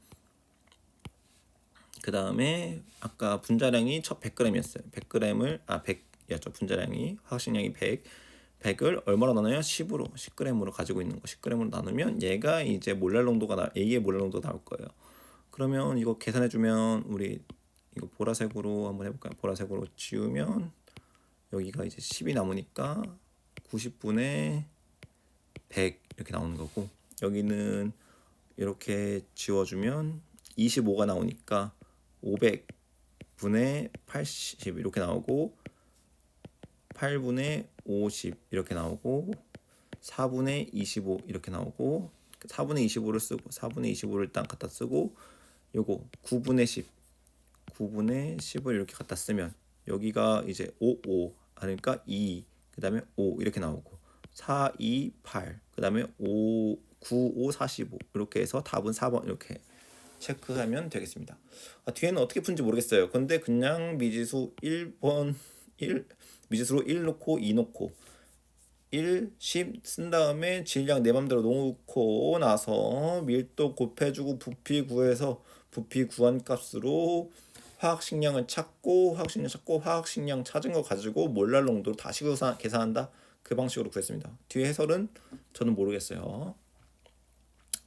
그 다음에 아까 분자량이 첫 100g이었어요. 100g을 100이었죠. 분자량이 화학식량이 100을 얼마로 나눠요? 10으로 10g으로 가지고 있는 거 10g으로 나누면 얘가 이제 몰랄 농도가 A의 몰랄 농도가 나올 거예요. 그러면 이거 계산해 주면 우리 이거 보라색으로 한번 해볼까요? 보라색으로 지우면 여기가 이제 10이 남으니까 90분의 100 이렇게 나오는 거고, 여기는 이렇게 지워주면 25가 나오니까 500분의 80 이렇게 나오고 8분의 50 이렇게 나오고 4분의 25 이렇게 나오고 4분의 25를 쓰고 4분의 25를 일단 갖다 쓰고 요거 9분의 10을 이렇게 갖다 쓰면 여기가 이제 5 하니까 2, 그 다음에 5 이렇게 나오고 4, 2, 8, 그 다음에 5, 9, 5, 45 이렇게 해서 답은 4번 이렇게 체크하면 되겠습니다. 뒤에는 어떻게 푼지 모르겠어요. 근데 그냥 미지수 1번 미지수로 1 놓고 2 놓고 1, 10 쓴 다음에 질량 내 맘대로 놓고 나서 밀도 곱해주고 부피 구해서 부피 구한 값으로 화학식량을 찾고 화학식량 찾은 거 가지고 몰랄 농도를 다시 계산한다. 그 방식으로 구했습니다. 뒤에 해설은 저는 모르겠어요.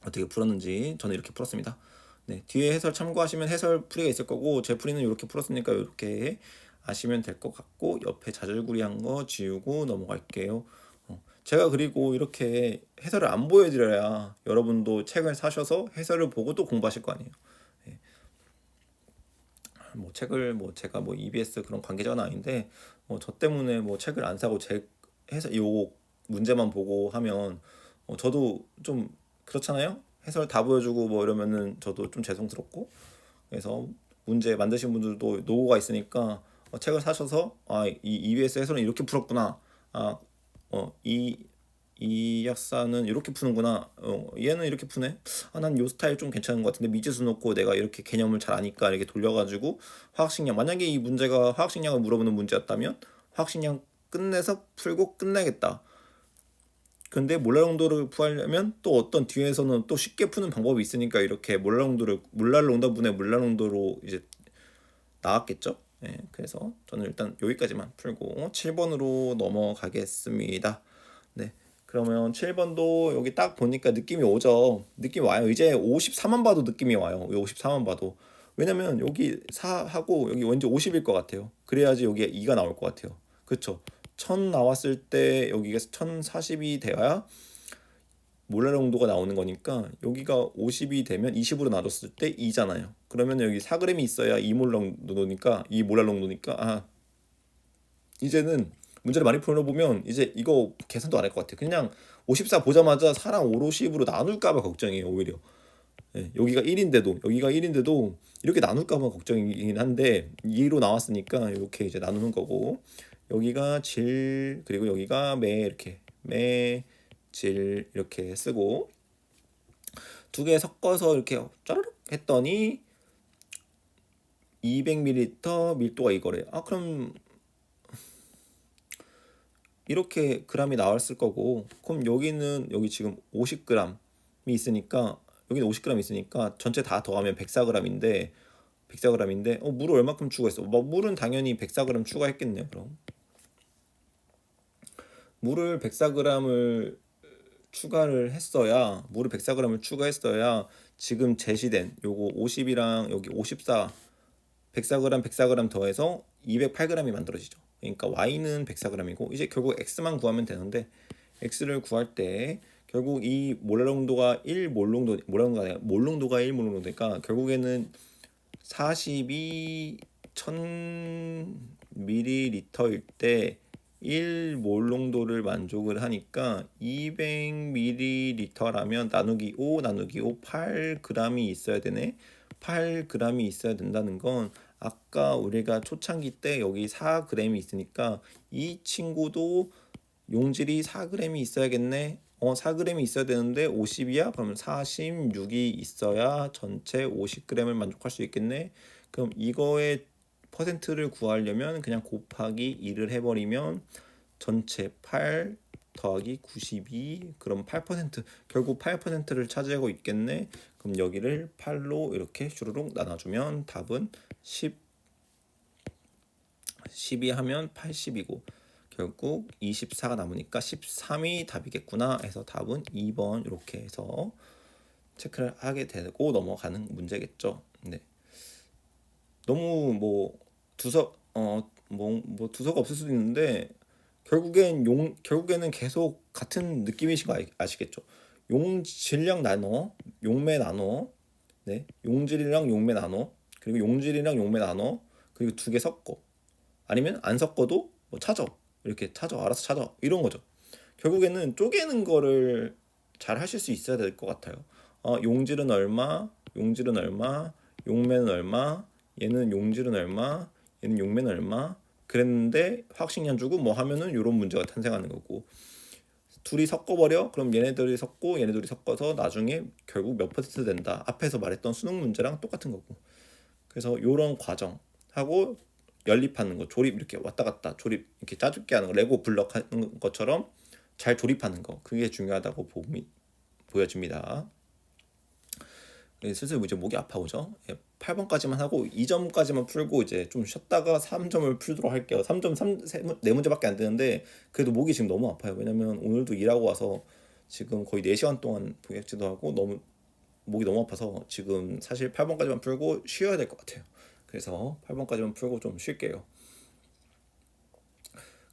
어떻게 풀었는지 저는 이렇게 풀었습니다. 네, 뒤에 해설 참고하시면 해설 풀이가 있을 거고 제 풀이는 이렇게 풀었으니까 이렇게 아시면 될 것 같고, 옆에 자질구리한 거 지우고 넘어갈게요. 제가 그리고 이렇게 해설을 안 보여드려야 여러분도 책을 사셔서 해설을 보고 또 공부하실 거 아니에요. 네. 뭐 책을 제가 EBS 그런 관계자는 아닌데 저 때문에 책을 안 사고 제 해설 요 문제만 보고 하면 저도 좀 그렇잖아요. 해설 다 보여주고 이러면은 저도 좀 죄송스럽고, 그래서 문제 만드신 분들도 노고가 있으니까 책을 사셔서 이 EBS 해설은 이렇게 풀었구나. 이 약사는 이렇게 푸는구나. 얘는 이렇게 푸네. 난 요 스타일 좀 괜찮은 것 같은데 미지수 놓고 내가 이렇게 개념을 잘 아니까 이렇게 돌려가지고 화학식량, 만약에 이 문제가 화학식량을 물어보는 문제였다면 화학식량 끝내서 풀고 끝내겠다. 근데 몰랄 농도를 구하려면 또 어떤 뒤에서는 또 쉽게 푸는 방법이 있으니까 이렇게 몰랄 농도분의 몰랄 농도로 이제 나왔겠죠. 네, 그래서 저는 일단 여기까지만 풀고 7번으로 넘어가겠습니다. 네, 그러면 7번도 여기 딱 보니까 느낌이 오죠. 느낌이 와요. 이제 54만 봐도 느낌이 와요. 54만 봐도. 왜냐면 여기 4하고 여기 왠지 50일 것 같아요. 그래야지 여기에 2가 나올 것 같아요. 그쵸? 1000 나왔을 때 여기가 1040이 돼야 몰랄 농도가 나오는 거니까 여기가 50이 되면 20으로 나눴을 때 2잖아요. 그러면 여기 4g이 있어야 2몰랄 농도니까 이제는 문제를 많이 풀어보면 이제 이거 계산도 안 할 것 같아요. 그냥 54 보자마자 4랑 5로 10으로 나눌까 봐 걱정이에요. 오히려 예, 여기가 1인데도 이렇게 나눌까 봐 걱정이긴 한데 2로 나왔으니까 이렇게 이제 나누는 거고, 여기가 질 그리고 여기가 매, 이렇게 매, 질 이렇게 쓰고, 두 개 섞어서 이렇게 짜르륵 했더니 200ml 밀도가 이거래. 아, 그럼 이렇게 g이 나왔을 거고, 그럼 여기 지금 50g이 있으니까, 여기는 50g 있으니까 전체 다 더하면 104g인데 물을 얼마큼 추가했어? 뭐 물은 당연히 104g 추가했겠네요. 그럼 물을 104g을 물을 104g을 추가했어야 지금 제시된 요거 50이랑 여기 54, 104g 104g 더해서 208g이 만들어지죠. 그러니까 y는 104g이고, 이제 결국 x만 구하면 되는데, x를 구할 때 결국 이 몰농도가 1몰농도, 몰농도가 아니라 몰농도가 1몰농도니까 결국에는 42 1000ml일 때 1몰농도를 만족을 하니까 200ml라면 나누기 5 8g이 있어야 되네. 8g이 있어야 된다는 건, 아까 우리가 초창기 때 여기 4g이 있으니까 이 친구도 용질이 4g이 있어야겠네. 4g이 있어야 되는데 50이야? 그러면 46이 있어야 전체 50g을 만족할 수 있겠네. 그럼 이거의 퍼센트를 구하려면 그냥 곱하기 2를 해버리면 전체 8 더하기 92, 그럼 8%, 결국 8%를 차지하고 있겠네. 그럼 여기를 8로 이렇게 슈르륵 나눠주면 답은 10, 12 하면 80이고 결국 24가 남으니까 13이 답이겠구나 해서 답은 2번 이렇게 해서 체크를 하게 되고 넘어가는 문제겠죠. 네. 너무 뭐 두석 두서가 없을 수도 있는데, 결국에는 계속 같은 느낌이신 거 아시겠죠? 용질량 나눠, 용매 나눠, 네, 용질이랑 용매 나눠, 그리고 용질이랑 용매 나눠, 그리고 두 개 섞어. 아니면 안 섞어도 뭐 찾아, 이렇게 찾아, 알아서 찾아, 이런 거죠. 결국에는 쪼개는 거를 잘 하실 수 있어야 될 것 같아요. 용질은 얼마, 용질은 얼마, 용매는 얼마, 얘는 용질은 얼마, 얘는 용매는 얼마, 그랬는데 확식량 주고 뭐 하면은 이런 문제가 탄생하는 거고, 둘이 섞어버려? 그럼 얘네들이 섞고 얘네들이 섞어서 나중에 결국 몇 퍼센트 된다. 앞에서 말했던 수능 문제랑 똑같은 거고. 그래서 이런 과정하고 연립하는 거, 조립, 이렇게 왔다 갔다 조립, 이렇게 짜집기 하는 거, 레고 블럭 하는 것처럼 잘 조립하는 거, 그게 중요하다고 보여집니다. 슬슬 이제 목이 아파오죠. 8번까지만 하고 2점까지만 풀고 이제 좀 쉬었다가 3점을 풀도록 할게요. 3점 4문제밖에 안 되는데 그래도 목이 지금 너무 아파요. 왜냐면 오늘도 일하고 와서 지금 거의 4시간 동안 보약지도 하고 목이 너무 아파서 지금 사실 8번까지만 풀고 쉬어야 될 것 같아요. 그래서 8번까지만 풀고 좀 쉴게요.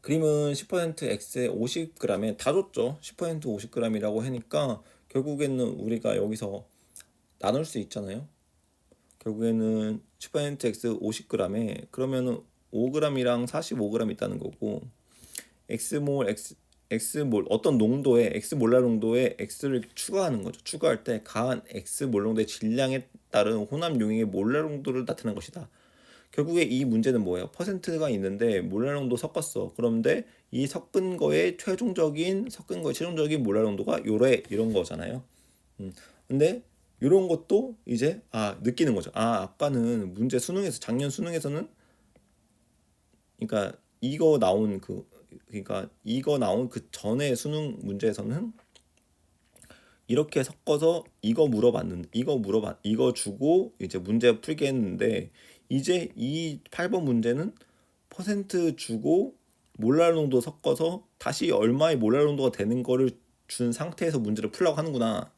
그림은 10% X에 50g에 다 줬죠. 10% 50g이라고 하니까 결국에는 우리가 여기서 나눌 수 있잖아요. 결국에는 10% X 50g에 그러면은 5g이랑 45g 있다는 거고, X몰 어떤 농도의 X몰라 농도의 X를 추가하는 거죠. 추가할 때 가한 X몰 농도의 질량에 따른 혼합 용액의 몰라 농도를 나타낸 것이다. 결국에 이 문제는 뭐예요? 퍼센트가 있는데 몰라 농도 섞었어. 그런데 이 섞은 거의 최종적인 몰라 농도가 요래, 이런 거잖아요. 근데 이런 것도 이제 느끼는 거죠. 아까는 작년 수능에서는, 그러니까 이거 나온 그 전에 수능 문제에서는 이렇게 섞어서 이거 주고 이제 문제 풀게 했는데, 이제 이 8번 문제는 퍼센트 주고 몰랄 농도 섞어서 다시 얼마의 몰랄 농도가 되는 거를 준 상태에서 문제를 풀라고 하는구나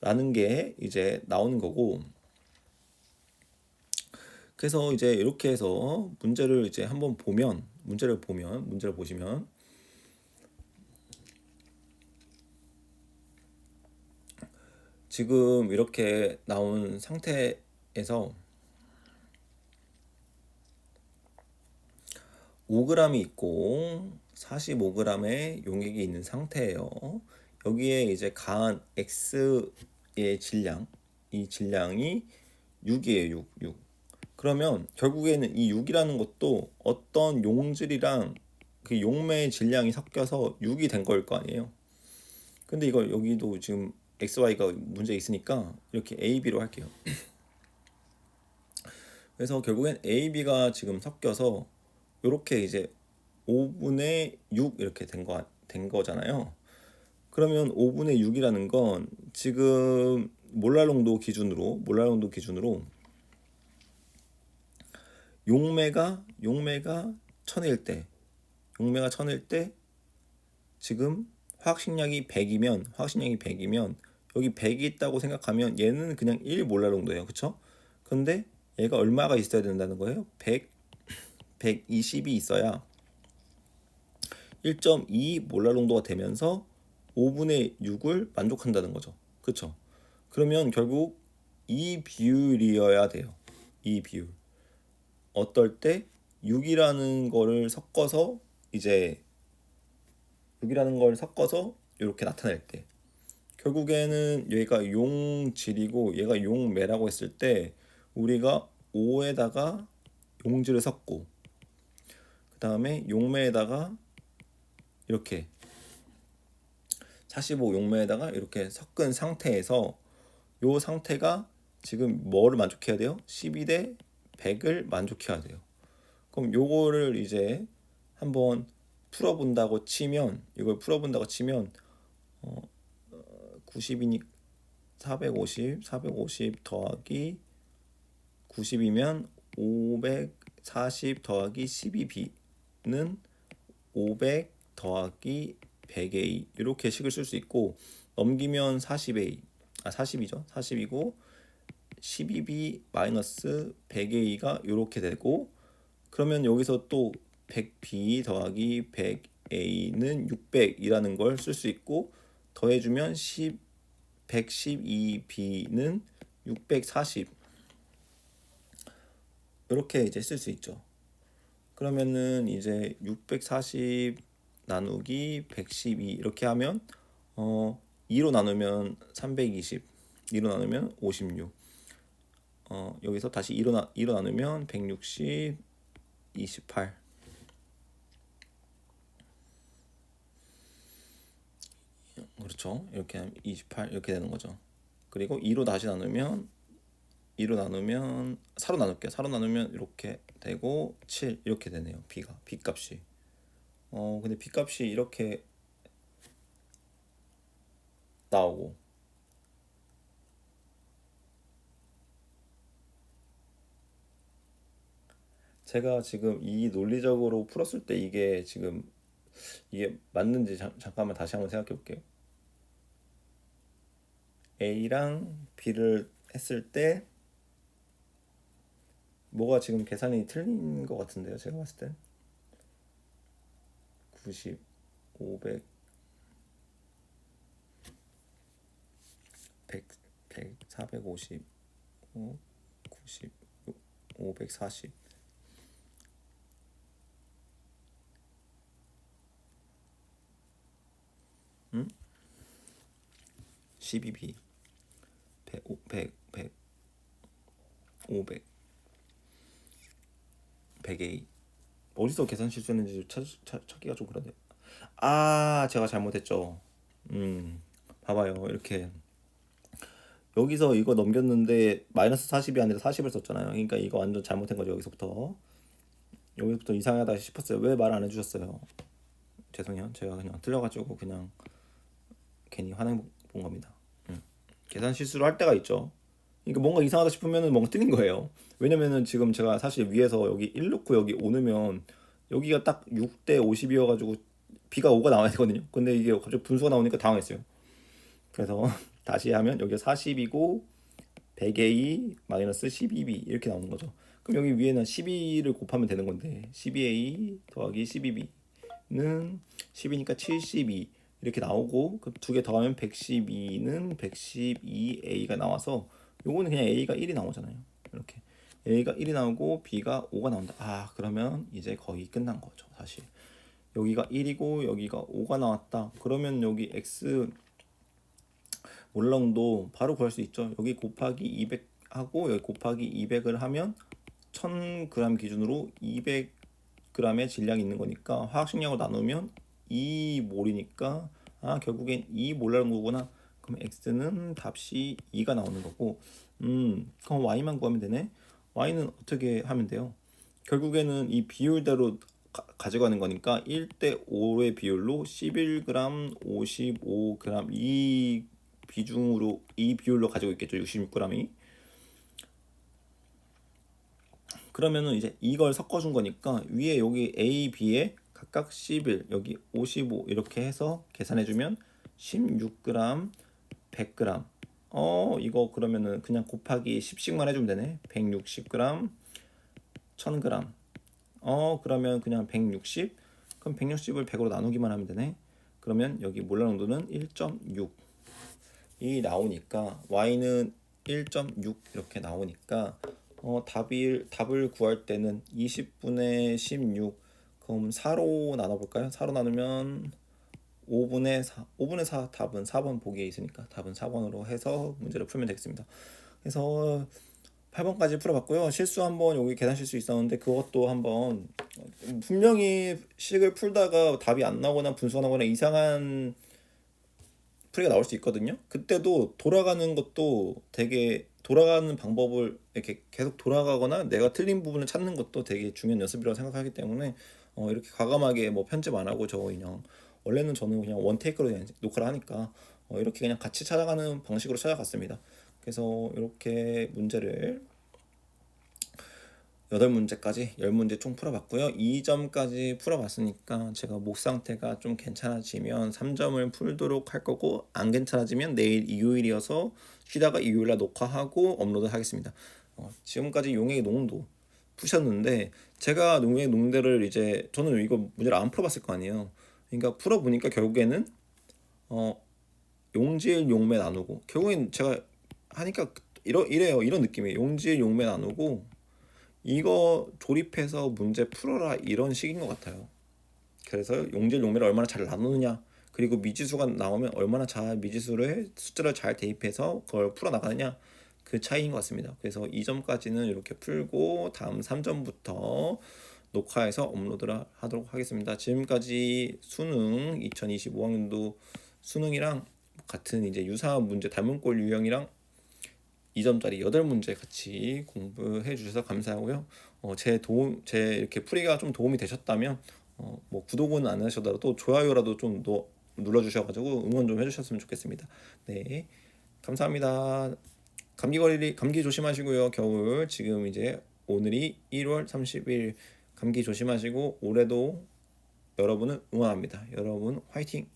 라는 게 이제 나오는 거고, 그래서 이제 이렇게 해서 문제를 이제 한번 보면, 문제를 보시면 지금 이렇게 나온 상태에서 5g이 있고 45g의 용액이 있는 상태예요. 여기에 이제 가한 X의 질량, 이 질량이 6이에요. 6. 그러면 결국에는 이 6이라는 것도 어떤 용질이랑 그 용매의 질량이 섞여서 6이 된 걸 거 아니에요. 근데 이걸 여기도 지금 XY가 문제 있으니까 이렇게 A, B로 할게요. 그래서 결국엔 A, B가 지금 섞여서 이렇게 이제 5분의 6 이렇게 된 거잖아요. 그러면 5분의 6이라는 건 지금 몰랄농도 기준으로 용매가 1000일 때 지금 화학식량이 100이면 여기 100이 있다고 생각하면 얘는 그냥 1 몰랄농도예요. 그쵸? 근데 얘가 얼마가 있어야 된다는 거예요? 120이 있어야 1.2 몰랄농도가 되면서 5분의 6을 만족한다는 거죠. 그쵸? 그러면 결국 이 비율이어야 돼요. 이 비율. 어떨 때 6이라는 거를 섞어서 이렇게 나타낼 때 결국에는 얘가 용질이고 얘가 용매라고 했을 때 우리가 5에다가 용질을 섞고 그 다음에 용매에다가 이렇게 45 용매에다가 이렇게 섞은 상태에서 요 상태가 지금 뭐를 만족해야 돼요? 12대 100을 만족해야 돼요. 그럼 요거를 이제 한번 풀어본다고 치면 90이니 450 더하기 90이면 540 더하기 12b는 500 더하기 100a 이렇게 식을 쓸 수 있고 넘기면 40a 40이죠. 40이고 12b 마이너스 100a가 이렇게 되고 그러면 여기서 또 100b 더하기 100a는 600이라는 걸 쓸 수 있고 더해주면 112b는 640 이렇게 이제 쓸 수 있죠. 그러면은 이제 640 나누기 112 이렇게 하면 2로 나누면 320 2로 나누면 56 여기서 다시 2로 나누면 160 28 그렇죠. 이렇게 하면 28 이렇게 되는 거죠. 그리고 2로 다시 나누면 4로 나눌게요. 4로 나누면 이렇게 되고 7 이렇게 되네요. B 값이. 근데 B 값이 이렇게 나오고 제가 지금 이 논리적으로 풀었을 때 이게 맞는지 잠깐만 다시 한번 생각해 볼게요. A랑 B를 했을 때 뭐가 지금 계산이 틀린 것 같은데요. 제가 봤을 땐 90, 500, 100, 450, 90, 540 12B 100, 500 100A 어디서 계산 실수했는지 찾기가 좀 그런데 제가 잘못했죠. 봐봐요. 이렇게 여기서 이거 넘겼는데 마이너스 40이 아니라 40을 썼잖아요. 그러니까 이거 완전 잘못된 거죠. 여기서부터 이상하다 싶었어요. 왜 말 안 해주셨어요? 죄송해요. 제가 그냥 틀려가지고 그냥 괜히 화내 본 겁니다. 계산 실수를 할 때가 있죠. 그러니까 뭔가 이상하다 싶으면은 뭔가 틀린 거예요. 왜냐면은 지금 제가 사실 위에서 여기 1 넣고 여기 5 넣으면 여기가 딱 6대 50이어가지고 B가 5가 나와야 되거든요. 근데 이게 갑자기 분수가 나오니까 당황했어요. 그래서 다시 하면 여기가 40이고 100A 마이너스 12B 이렇게 나오는 거죠. 그럼 여기 위에는 12를 곱하면 되는 건데 12A 더하기 12B는 10이니까 72 이렇게 나오고 그 두 개 더하면 112는 112A가 나와서 요거는 그냥 A가 1이 나오잖아요. 이렇게 A가 1이 나오고 B가 5가 나온다. 그러면 이제 거의 끝난 거죠. 사실 여기가 1이고 여기가 5가 나왔다. 그러면 여기 X 몰랑도 바로 구할 수 있죠. 여기 곱하기 200 하고 여기 곱하기 200을 하면 1000g 기준으로 200g의 질량이 있는 거니까 화학식량을 나누면 2몰이니까 결국엔 2몰라는 거구나. 그럼 x는 답시 2가 나오는 거고 그럼 y만 구하면 되네. y는 어떻게 하면 돼요? 결국에는 이 비율대로 가져가는 거니까 1대 5의 비율로 11g, 55g 이 비중으로 이 비율로 가지고 있겠죠. 66g이. 그러면은 이제 이걸 섞어준 거니까 위에 여기 A, B에 각각 11, 여기 55 이렇게 해서 계산해주면 16g, 100g. 이거 그러면은 그냥 곱하기 10씩만 해주면 되네. 160g, 1000g. 그러면 그냥 160. 그럼 160을 100으로 나누기만 하면 되네. 그러면 여기 몰라 농도는 1.6이 나오니까 y는 1.6 이렇게 나오니까 답을 구할 때는 20분의 16 그럼 4로 나눠볼까요? 4로 나누면 5분의 4, 5분의 4 답은 4번 보기에 있으니까 답은 4번으로 해서 문제를 풀면 되겠습니다. 그래서 8번까지 풀어봤고요. 실수 한번 여기 계산 실수 있었는데 그것도 한번 분명히 식을 풀다가 답이 안 나오거나 분수가 나오거나 이상한 풀이가 나올 수 있거든요. 그때도 돌아가는 것도 되게 돌아가는 방법을 이렇게 계속 돌아가거나 내가 틀린 부분을 찾는 것도 되게 중요한 연습이라고 생각하기 때문에 이렇게 과감하게 뭐 편집 안 하고 저거 그냥 원래는 저는 그냥 원테이크로 그냥 녹화를 하니까 이렇게 그냥 같이 찾아가는 방식으로 찾아갔습니다. 그래서 이렇게 문제를 8문제까지 10문제 총 풀어봤고요. 2점까지 풀어봤으니까 제가 목 상태가 좀 괜찮아지면 3점을 풀도록 할 거고 안 괜찮아지면 내일 일요일이어서 쉬다가 일요일날 녹화하고 업로드 하겠습니다. 지금까지 용액 농도 푸셨는데 제가 용액 농도를 이제 저는 이거 문제를 안 풀어봤을 거 아니에요. 그러니까 풀어보니까 결국에는 용질 용매 나누고 결국엔 제가 하니까 이래요. 이런 느낌이에요. 용질 용매 나누고 이거 조립해서 문제 풀어라 이런 식인 것 같아요. 그래서 용질 용매를 얼마나 잘 나누느냐 그리고 미지수가 나오면 얼마나 잘 미지수를 숫자를 잘 대입해서 그걸 풀어 나가느냐 그 차이인 것 같습니다. 그래서 2점까지는 이렇게 풀고 다음 3점부터 녹화해서 업로드를 하도록 하겠습니다. 지금까지 수능 2025학년도 수능이랑 같은 이제 유사한 문제 단문꼴 유형이랑 2점짜리 8문제 같이 공부해 주셔서 감사하고요. 제 이렇게 풀이가 좀 도움이 되셨다면 뭐 구독은 안 하셔도 좋아요라도 좀 눌러주셔가지고 응원 좀 해주셨으면 좋겠습니다. 네, 감사합니다. 감기 조심하시고요. 겨울 지금 이제 오늘이 1월 30일 감기 조심하시고 올해도 여러분을 응원합니다. 여러분 화이팅!